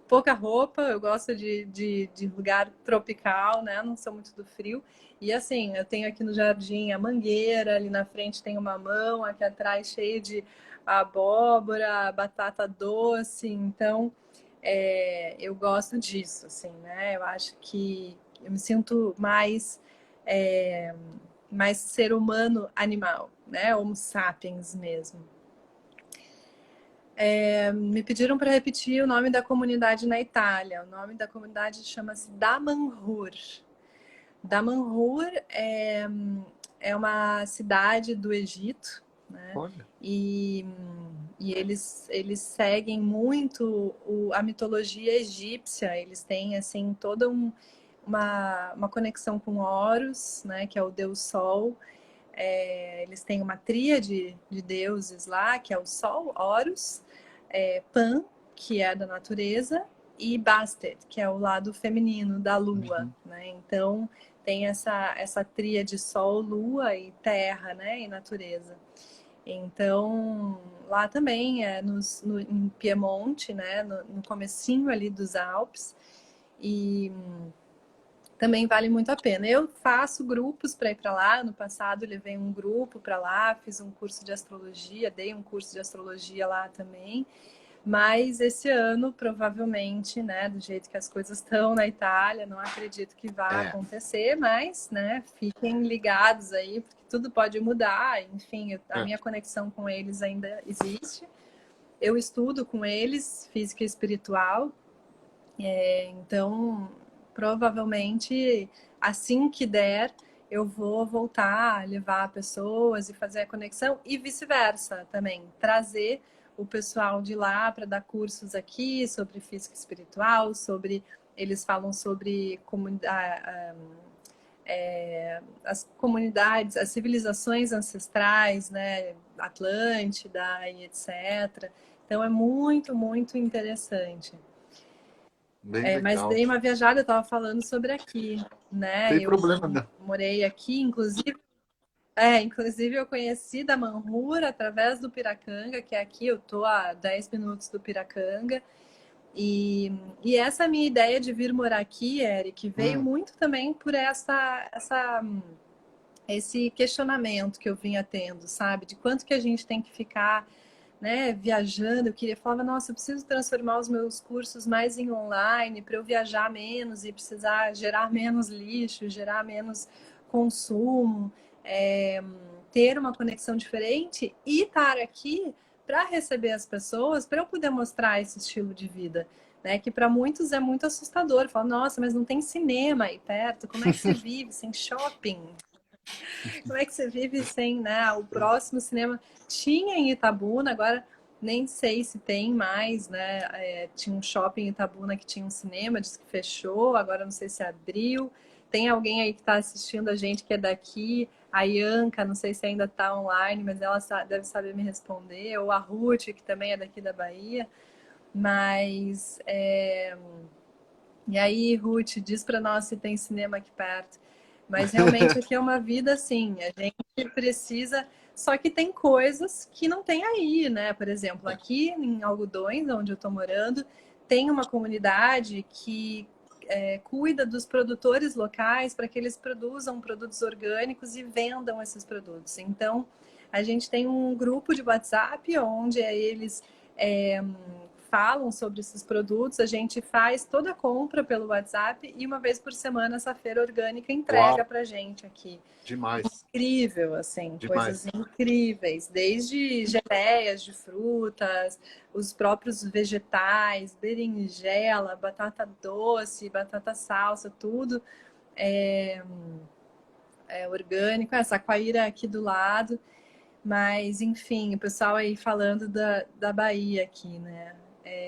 pouca roupa, eu gosto de lugar tropical, né? Não sou muito do frio. E assim, eu tenho aqui no jardim a mangueira, ali na frente tem o mamão, aqui atrás cheio de abóbora, batata doce. Então, eu gosto disso, assim, né? Eu acho que eu me sinto mais ser humano animal, né? Homo sapiens mesmo. Me pediram para repetir o nome da comunidade na Itália. O nome da comunidade chama-se Damanhur. Damanhur é uma cidade do Egito, né? Olha. E eles seguem muito a mitologia egípcia. Eles têm assim toda uma conexão com Horus, né? Que é o deus Sol. Eles têm uma tríade de deuses lá, que é o Sol, Horus, Pan, que é da natureza, e Bastet, que é o lado feminino da Lua, né? Então tem essa tríade Sol, Lua e Terra, né? E natureza. Então lá também em Piemonte, né? No comecinho ali dos Alpes. E também vale muito a pena. Eu faço grupos para ir para lá. No passado, levei um grupo para lá, fiz um curso de astrologia, dei um curso de astrologia lá também. Mas esse ano, provavelmente, né, do jeito que as coisas estão na Itália, não acredito que vá acontecer, mas, né, fiquem ligados aí, porque tudo pode mudar. Enfim, a minha conexão com eles ainda existe. Eu estudo com eles, física e espiritual. Então, provavelmente, assim que der, eu vou voltar a levar pessoas e fazer a conexão e vice-versa também. Trazer o pessoal de lá para dar cursos aqui sobre física espiritual, eles falam sobre as comunidades, as civilizações ancestrais, né, Atlântida e etc. Então é muito, muito interessante. Mas dei uma viajada, eu estava falando sobre aqui, né? Sem Eu problema, não. morei aqui, inclusive eu conheci Damanhur através do Piracanga, que é aqui, eu tô a 10 minutos do Piracanga. E essa minha ideia de vir morar aqui, Eric, veio muito também por esse questionamento que eu vinha tendo, sabe? De quanto que a gente tem que ficar, né, viajando. Falava, nossa, eu preciso transformar os meus cursos mais em online para eu viajar menos e precisar gerar menos lixo, gerar menos consumo, ter uma conexão diferente e estar aqui para receber as pessoas, para eu poder mostrar esse estilo de vida, né? Que para muitos é muito assustador. Fala, nossa, mas não tem cinema aí perto, como é que se vive sem shopping? Como é que você vive sem, né? O próximo cinema tinha em Itabuna, agora nem sei se tem mais, né? Tinha um shopping em Itabuna que tinha um cinema, disse que fechou, agora não sei se abriu. Tem alguém aí que está assistindo a gente que é daqui, a Ianca, não sei se ainda está online, mas ela deve saber me responder, ou a Ruth, que também é daqui da Bahia. Mas, e aí, Ruth, diz para nós se tem cinema aqui perto. Mas realmente aqui é uma vida assim, a gente precisa. Só que tem coisas que não tem aí, né? Por exemplo, aqui em Algodões, onde eu estou morando, tem uma comunidade que cuida dos produtores locais para que eles produzam produtos orgânicos e vendam esses produtos. Então, a gente tem um grupo de WhatsApp onde eles falam sobre esses produtos, a gente faz toda a compra pelo WhatsApp e uma vez por semana essa feira orgânica entrega para gente aqui. Demais. Incrível, assim, Demais. coisas incríveis, desde geleias de frutas, os próprios vegetais, berinjela, batata doce, batata salsa, tudo é orgânico. Essa Saquaíra aqui do lado, mas enfim, o pessoal aí falando da Bahia aqui, né?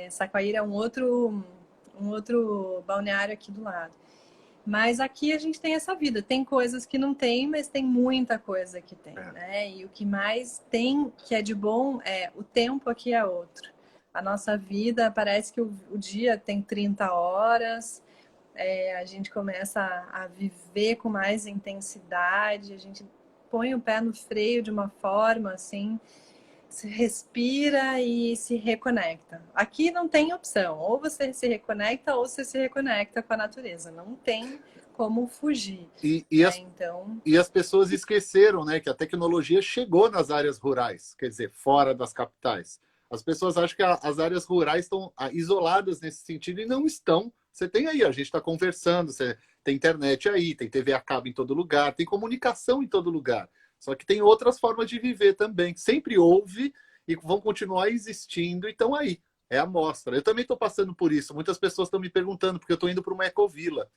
Saquaíra é um outro balneário aqui do lado. Mas aqui a gente tem essa vida. Tem coisas que não tem, mas tem muita coisa que tem, né? E o que mais tem que é de bom o tempo aqui é outro. A nossa vida, parece que o dia tem 30 horas, a gente começa a viver com mais intensidade, a gente põe o pé no freio de uma forma assim, se respira e se reconecta. Aqui não tem opção, ou você se reconecta ou você se reconecta com a natureza, não tem como fugir. E as pessoas esqueceram, né, que a tecnologia chegou nas áreas rurais, quer dizer, fora das capitais. As pessoas acham que as áreas rurais estão isoladas nesse sentido e não estão. Você tem aí, a gente está conversando, você tem internet aí, tem TV a cabo em todo lugar, tem comunicação em todo lugar. Só que tem outras formas de viver também. Sempre houve e vão continuar existindo e estão aí. É a amostra. Eu também estou passando por isso. Muitas pessoas estão me perguntando, porque eu estou indo para uma ecovila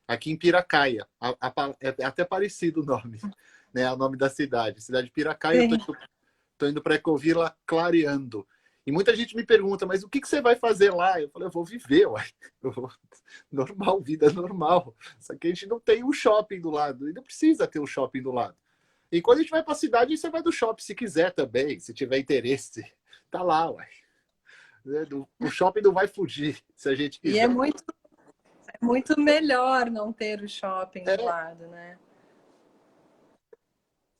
aqui em Piracaia. É até parecido o nome, né? O nome da cidade. Cidade de Piracaia, eu estou indo para a ecovila Clareando. E muita gente me pergunta, mas o que você vai fazer lá? Eu falei, eu vou viver, uai. Normal, vida normal. Só que a gente não tem um shopping do lado. E não precisa ter um shopping do lado. E quando a gente vai para a cidade, você vai do shopping se quiser também, se tiver interesse. Tá lá, uai. O shopping não vai fugir, se a gente quiser. E é muito melhor não ter o shopping do lado, né?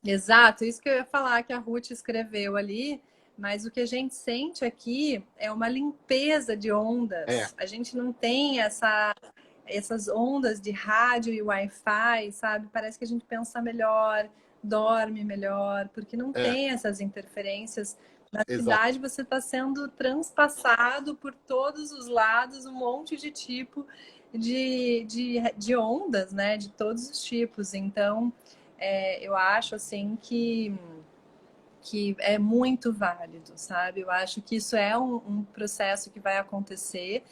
Exato, isso que eu ia falar que a Ruth escreveu ali, mas o que a gente sente aqui é uma limpeza de ondas. A gente não tem essas ondas de rádio e Wi-Fi, sabe? Parece que a gente pensa melhor, dorme melhor, porque não tem essas interferências. Na cidade você está sendo transpassado por todos os lados, um monte de tipo de ondas, né? De todos os tipos. Então, eu acho assim que é muito válido, sabe? Eu acho que isso é um processo que vai acontecer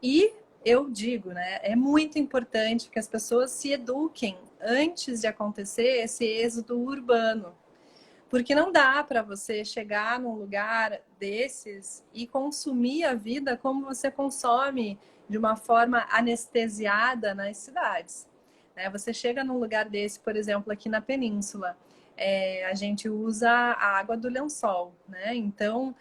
e eu digo, né? É muito importante que as pessoas se eduquem antes de acontecer esse êxodo urbano. Porque não dá para você chegar num lugar desses e consumir a vida como você consome de uma forma anestesiada nas cidades. Você chega num lugar desse, por exemplo, aqui na Península, a gente usa a água do lençol, né? Então,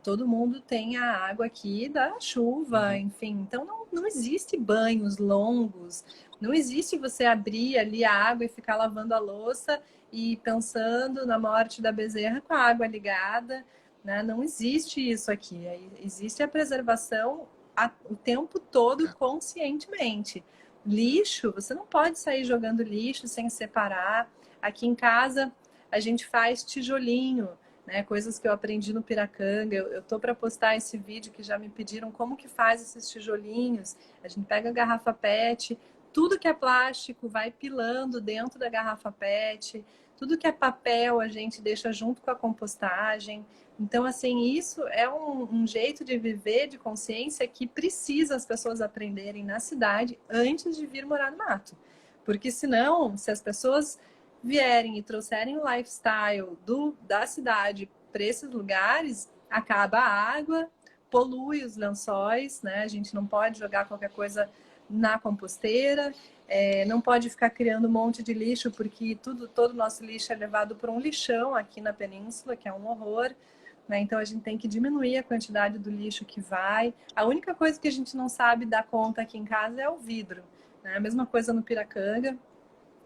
todo mundo tem a água aqui da chuva, enfim. Então, não existe banhos longos, não existe você abrir ali a água e ficar lavando a louça e pensando na morte da bezerra com a água ligada, né? Não existe isso aqui. Existe a preservação o tempo todo conscientemente. Lixo, você não pode sair jogando lixo sem separar. Aqui em casa a gente faz tijolinho, né? Coisas que eu aprendi no Piracanga. Eu tô para postar esse vídeo que já me pediram como que faz esses tijolinhos. A gente pega a garrafa PET, tudo que é plástico vai pilando dentro da garrafa PET, tudo que é papel a gente deixa junto com a compostagem. Então, assim, isso é um jeito de viver de consciência que precisa as pessoas aprenderem na cidade antes de vir morar no mato. Porque senão, se as pessoas vierem e trouxerem o lifestyle da cidade para esses lugares, acaba a água, polui os lençóis, né? A gente não pode jogar qualquer coisa na composteira, não pode ficar criando um monte de lixo, porque todo o nosso lixo é levado para um lixão aqui na península, que é um horror, né? Então a gente tem que diminuir a quantidade do lixo que vai. A única coisa que a gente não sabe dar conta aqui em casa é o vidro, né? A mesma coisa no Piracanga.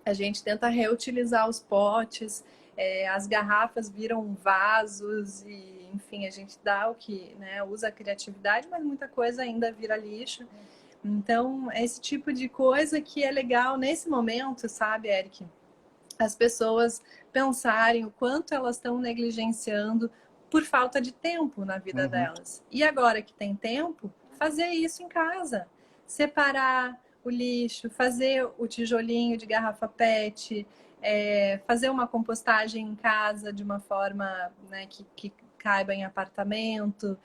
A gente tenta reutilizar os potes, as garrafas viram vasos e, enfim, a gente dá o que, né, usa a criatividade, mas muita coisa ainda vira lixo. Então, é esse tipo de coisa que é legal nesse momento, sabe, Eric? As pessoas pensarem o quanto elas estão negligenciando por falta de tempo na vida delas. E agora que tem tempo, fazer isso em casa. Separar o lixo, fazer o tijolinho de garrafa PET, fazer uma compostagem em casa de uma forma, né, que caiba em apartamento.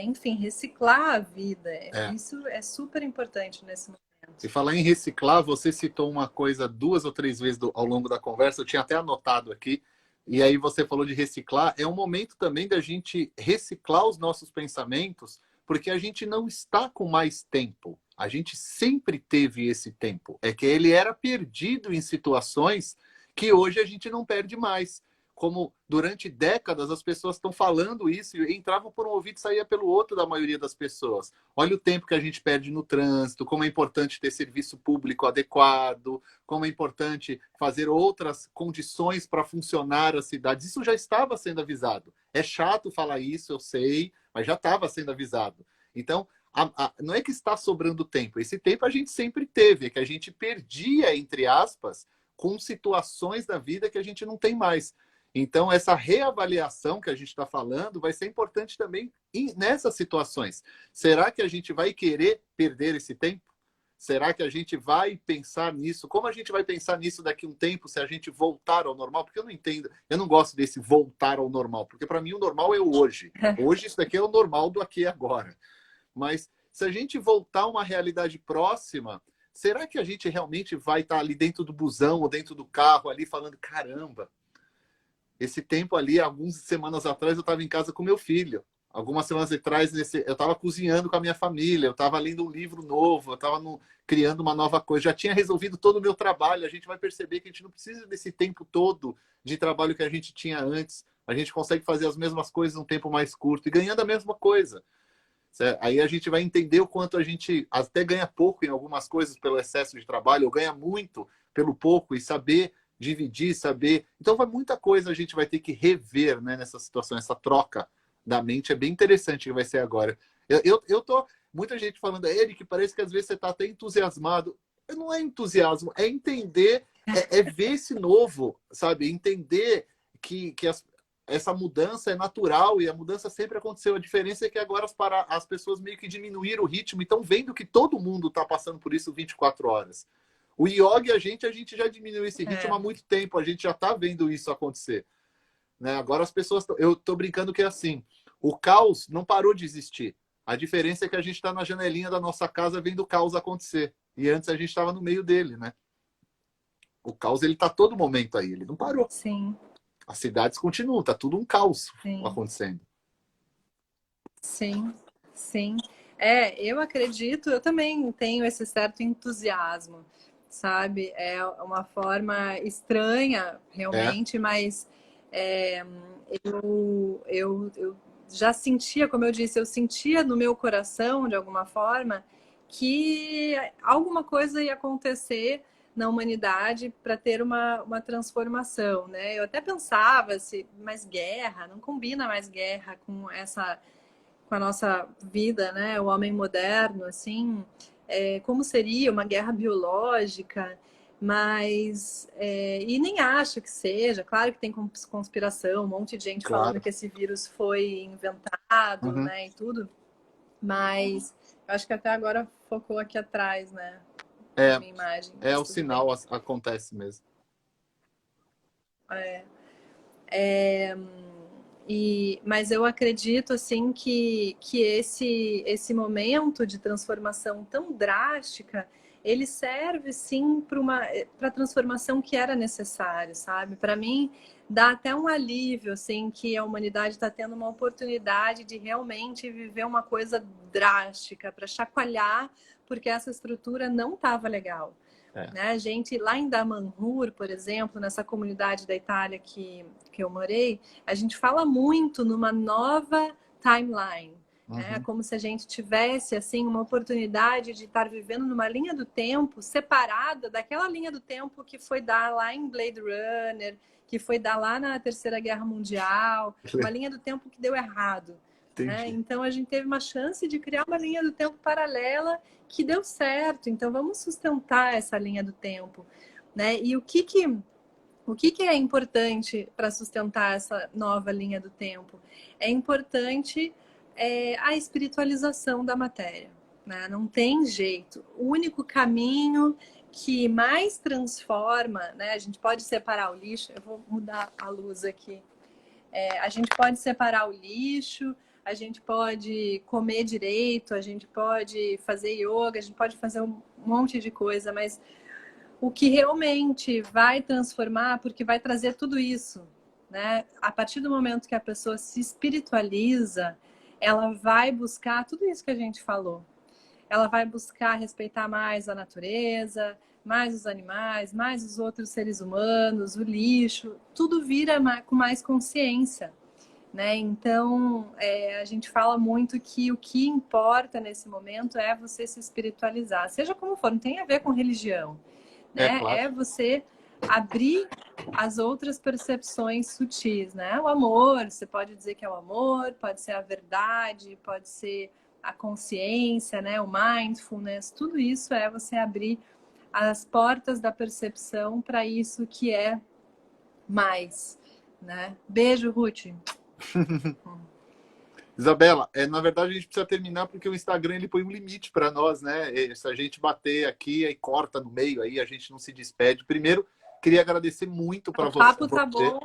Enfim, reciclar a vida. É. Isso é super importante nesse momento. E falar em reciclar, você citou uma coisa 2 ou 3 vezes ao longo da conversa, eu tinha até anotado aqui, e aí você falou de reciclar. É um momento também da gente reciclar os nossos pensamentos, porque a gente não está com mais tempo. A gente sempre teve esse tempo. É que ele era perdido em situações que hoje a gente não perde mais. Como durante décadas as pessoas estão falando isso e entravam por um ouvido e saía pelo outro da maioria das pessoas. Olha o tempo que a gente perde no trânsito, como é importante ter serviço público adequado, como é importante fazer outras condições para funcionar as cidades. Isso já estava sendo avisado. É chato falar isso, eu sei, mas já estava sendo avisado. Então, não é que está sobrando tempo. Esse tempo a gente sempre teve, é que a gente perdia, entre aspas, com situações da vida que a gente não tem mais. Então, essa reavaliação que a gente está falando vai ser importante também nessas situações. Será que a gente vai querer perder esse tempo? Será que a gente vai pensar nisso? Como a gente vai pensar nisso daqui a um tempo, se a gente voltar ao normal? Porque eu não entendo, eu não gosto desse voltar ao normal, porque para mim o normal é o hoje. Hoje isso daqui é o normal do aqui e agora. Mas se a gente voltar a uma realidade próxima, será que a gente realmente vai estar ali dentro do busão ou dentro do carro, ali falando, caramba, esse tempo ali, algumas semanas atrás, eu estava em casa com meu filho. Algumas semanas atrás, eu estava cozinhando com a minha família, eu estava lendo um livro novo, eu estava criando uma nova coisa. Já tinha resolvido todo o meu trabalho. A gente vai perceber que a gente não precisa desse tempo todo de trabalho que a gente tinha antes. A gente consegue fazer as mesmas coisas num tempo mais curto e ganhando a mesma coisa. Aí a gente vai entender o quanto a gente até ganha pouco em algumas coisas pelo excesso de trabalho, ou ganha muito pelo pouco, e saber dividir, saber. Então, vai muita coisa a gente vai ter que rever, né, nessa situação, essa troca da mente é bem interessante que vai ser agora. Eu tô. Muita gente falando, Eric, parece que às vezes você está até entusiasmado. Não é entusiasmo, é entender, é ver esse novo, sabe? Entender que essa mudança é natural e a mudança sempre aconteceu. A diferença é que agora as pessoas meio que diminuíram o ritmo e estão vendo que todo mundo está passando por isso 24 horas. O yoga, a gente já diminuiu esse ritmo há muito tempo, a gente já está vendo isso acontecer. Né? Agora as pessoas, eu estou brincando que é assim, o caos não parou de existir. A diferença é que a gente está na janelinha da nossa casa vendo o caos acontecer. E antes a gente estava no meio dele, né? O caos, ele está todo momento aí, ele não parou. Sim. As cidades continuam, tá tudo um caos acontecendo. Sim, sim. Eu acredito, eu também tenho esse certo entusiasmo, sabe? É uma forma estranha, realmente, mas eu já sentia, como eu disse, eu sentia no meu coração, de alguma forma, que alguma coisa ia acontecer na humanidade para ter uma transformação, né? Eu até pensava se mais guerra, não combina mais guerra com a nossa vida, né? O homem moderno, assim, como seria uma guerra biológica, mas e nem acho que seja. Claro que tem conspiração, um monte de gente falando que esse vírus foi inventado, né? E tudo, mas eu acho que até agora focou aqui atrás, né? Na minha imagem. É o sinal, acontece mesmo. Mas eu acredito assim que esse momento de transformação tão drástica ele serve sim para a transformação que era necessário, sabe? Para mim, dá até um alívio, assim, que a humanidade está tendo uma oportunidade de realmente viver uma coisa drástica, para chacoalhar, porque essa estrutura não estava legal. Né? A gente, lá em Damanhur, por exemplo, nessa comunidade da Itália que eu morei, a gente fala muito numa nova timeline. É como se a gente tivesse assim uma oportunidade de estar vivendo numa linha do tempo separada daquela linha do tempo que foi dar lá em Blade Runner, que foi dar lá na Terceira Guerra Mundial, uma linha do tempo que deu errado. Então a gente teve uma chance de criar uma linha do tempo paralela que deu certo. Então vamos sustentar essa linha do tempo, né? E o que é importante para sustentar essa nova linha do tempo? É importante a espiritualização da matéria, né? Não tem jeito. O único caminho que mais transforma, né? A gente pode separar o lixo. Eu vou mudar a luz aqui. A gente pode separar o lixo, a gente pode comer direito, a gente pode fazer yoga, a gente pode fazer um monte de coisa, mas o que realmente vai transformar, porque vai trazer tudo isso, né? A partir do momento que a pessoa se espiritualiza, ela vai buscar tudo isso que a gente falou. Ela vai buscar respeitar mais a natureza, mais os animais, mais os outros seres humanos, o lixo, tudo vira com mais consciência, né? Então, a gente fala muito que o que importa nesse momento é você se espiritualizar, seja como for, não tem a ver com religião, né? Claro. É você abrir as outras percepções sutis, né? O amor, você pode dizer que é o amor, pode ser a verdade, pode ser a consciência, né? O mindfulness, tudo isso é você abrir as portas da percepção para isso que é mais, né? Beijo, Ruth. Isabela, na verdade a gente precisa terminar porque o Instagram ele põe um limite para nós, né? Se a gente bater aqui e corta no meio aí, a gente não se despede. Primeiro, queria agradecer muito para você. O papo tá bom.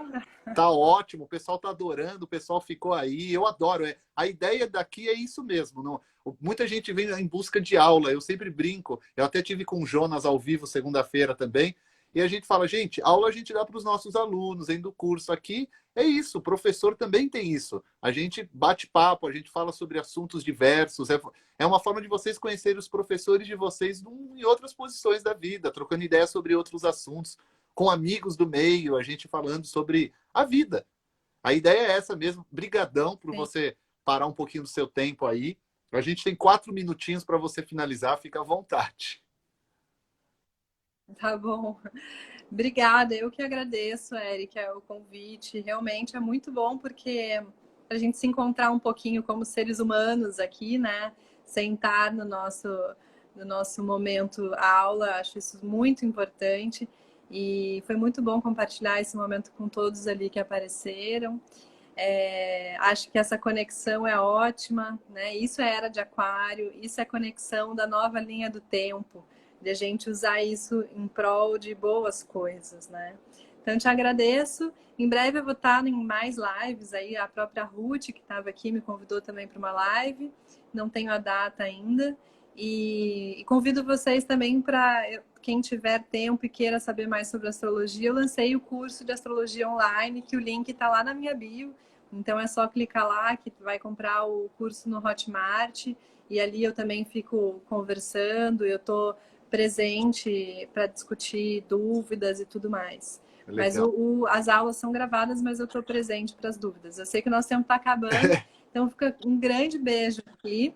Tá ótimo, o pessoal tá adorando, o pessoal ficou aí, eu adoro. A ideia daqui é isso mesmo. Não, muita gente vem em busca de aula, eu sempre brinco. Eu até tive com o Jonas ao vivo segunda-feira também. E a gente fala, gente, aula a gente dá para os nossos alunos, do curso aqui. É isso, o professor também tem isso. A gente bate papo, a gente fala sobre assuntos diversos. É uma forma de vocês conhecerem os professores de vocês em outras posições da vida, trocando ideias sobre outros assuntos, com amigos do meio, a gente falando sobre a vida. A ideia é essa mesmo. Brigadão por você parar um pouquinho do seu tempo aí. A gente tem 4 minutinhos para você finalizar, fica à vontade. Tá bom. Obrigada, eu que agradeço, Eric, o convite. Realmente é muito bom porque a gente se encontrar um pouquinho como seres humanos aqui, né? Sentar no nosso momento aula, acho isso muito importante. E foi muito bom compartilhar esse momento com todos ali que apareceram. Acho que essa conexão é ótima, né? Isso é Era de Aquário, isso é conexão da nova linha do tempo, de a gente usar isso em prol de boas coisas, né? Então, te agradeço. Em breve eu vou estar em mais lives aí. A própria Ruth, que estava aqui, me convidou também para uma live. Não tenho a data ainda. E convido vocês também para quem tiver tempo e queira saber mais sobre astrologia. Eu lancei o curso de astrologia online, que o link está lá na minha bio. Então é só clicar lá que vai comprar o curso no Hotmart. E ali eu também fico conversando. Eu estou presente para discutir dúvidas e tudo mais. Legal. Mas as aulas são gravadas, mas eu estou presente para as dúvidas. Eu sei que o nosso tempo está acabando, então fica um grande beijo aqui.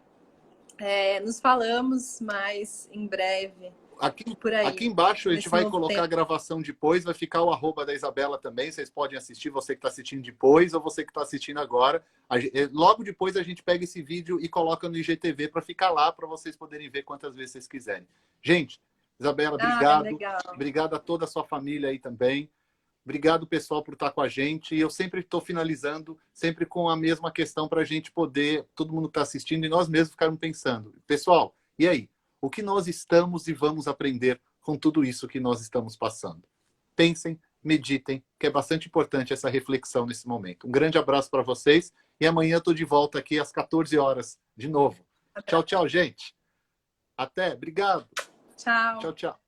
Nos falamos mais em breve. Aqui embaixo a gente vai colocar a gravação depois, vai ficar o @ da Isabela também, vocês podem assistir, você que está assistindo depois ou você que está assistindo agora. Logo depois a gente pega esse vídeo e coloca no IGTV para ficar lá, para vocês poderem ver quantas vezes vocês quiserem. Gente, Isabela, obrigado. Obrigado a toda a sua família aí também. Obrigado, pessoal, por estar com a gente. E eu sempre estou finalizando, sempre com a mesma questão para a gente poder, todo mundo está assistindo e nós mesmos ficarmos pensando. Pessoal, e aí? O que nós estamos e vamos aprender com tudo isso que nós estamos passando? Pensem, meditem, que é bastante importante essa reflexão nesse momento. Um grande abraço para vocês e amanhã eu estou de volta aqui às 14 horas de novo. Tchau, tchau, gente. Até, obrigado. Tchau. Tchau, tchau.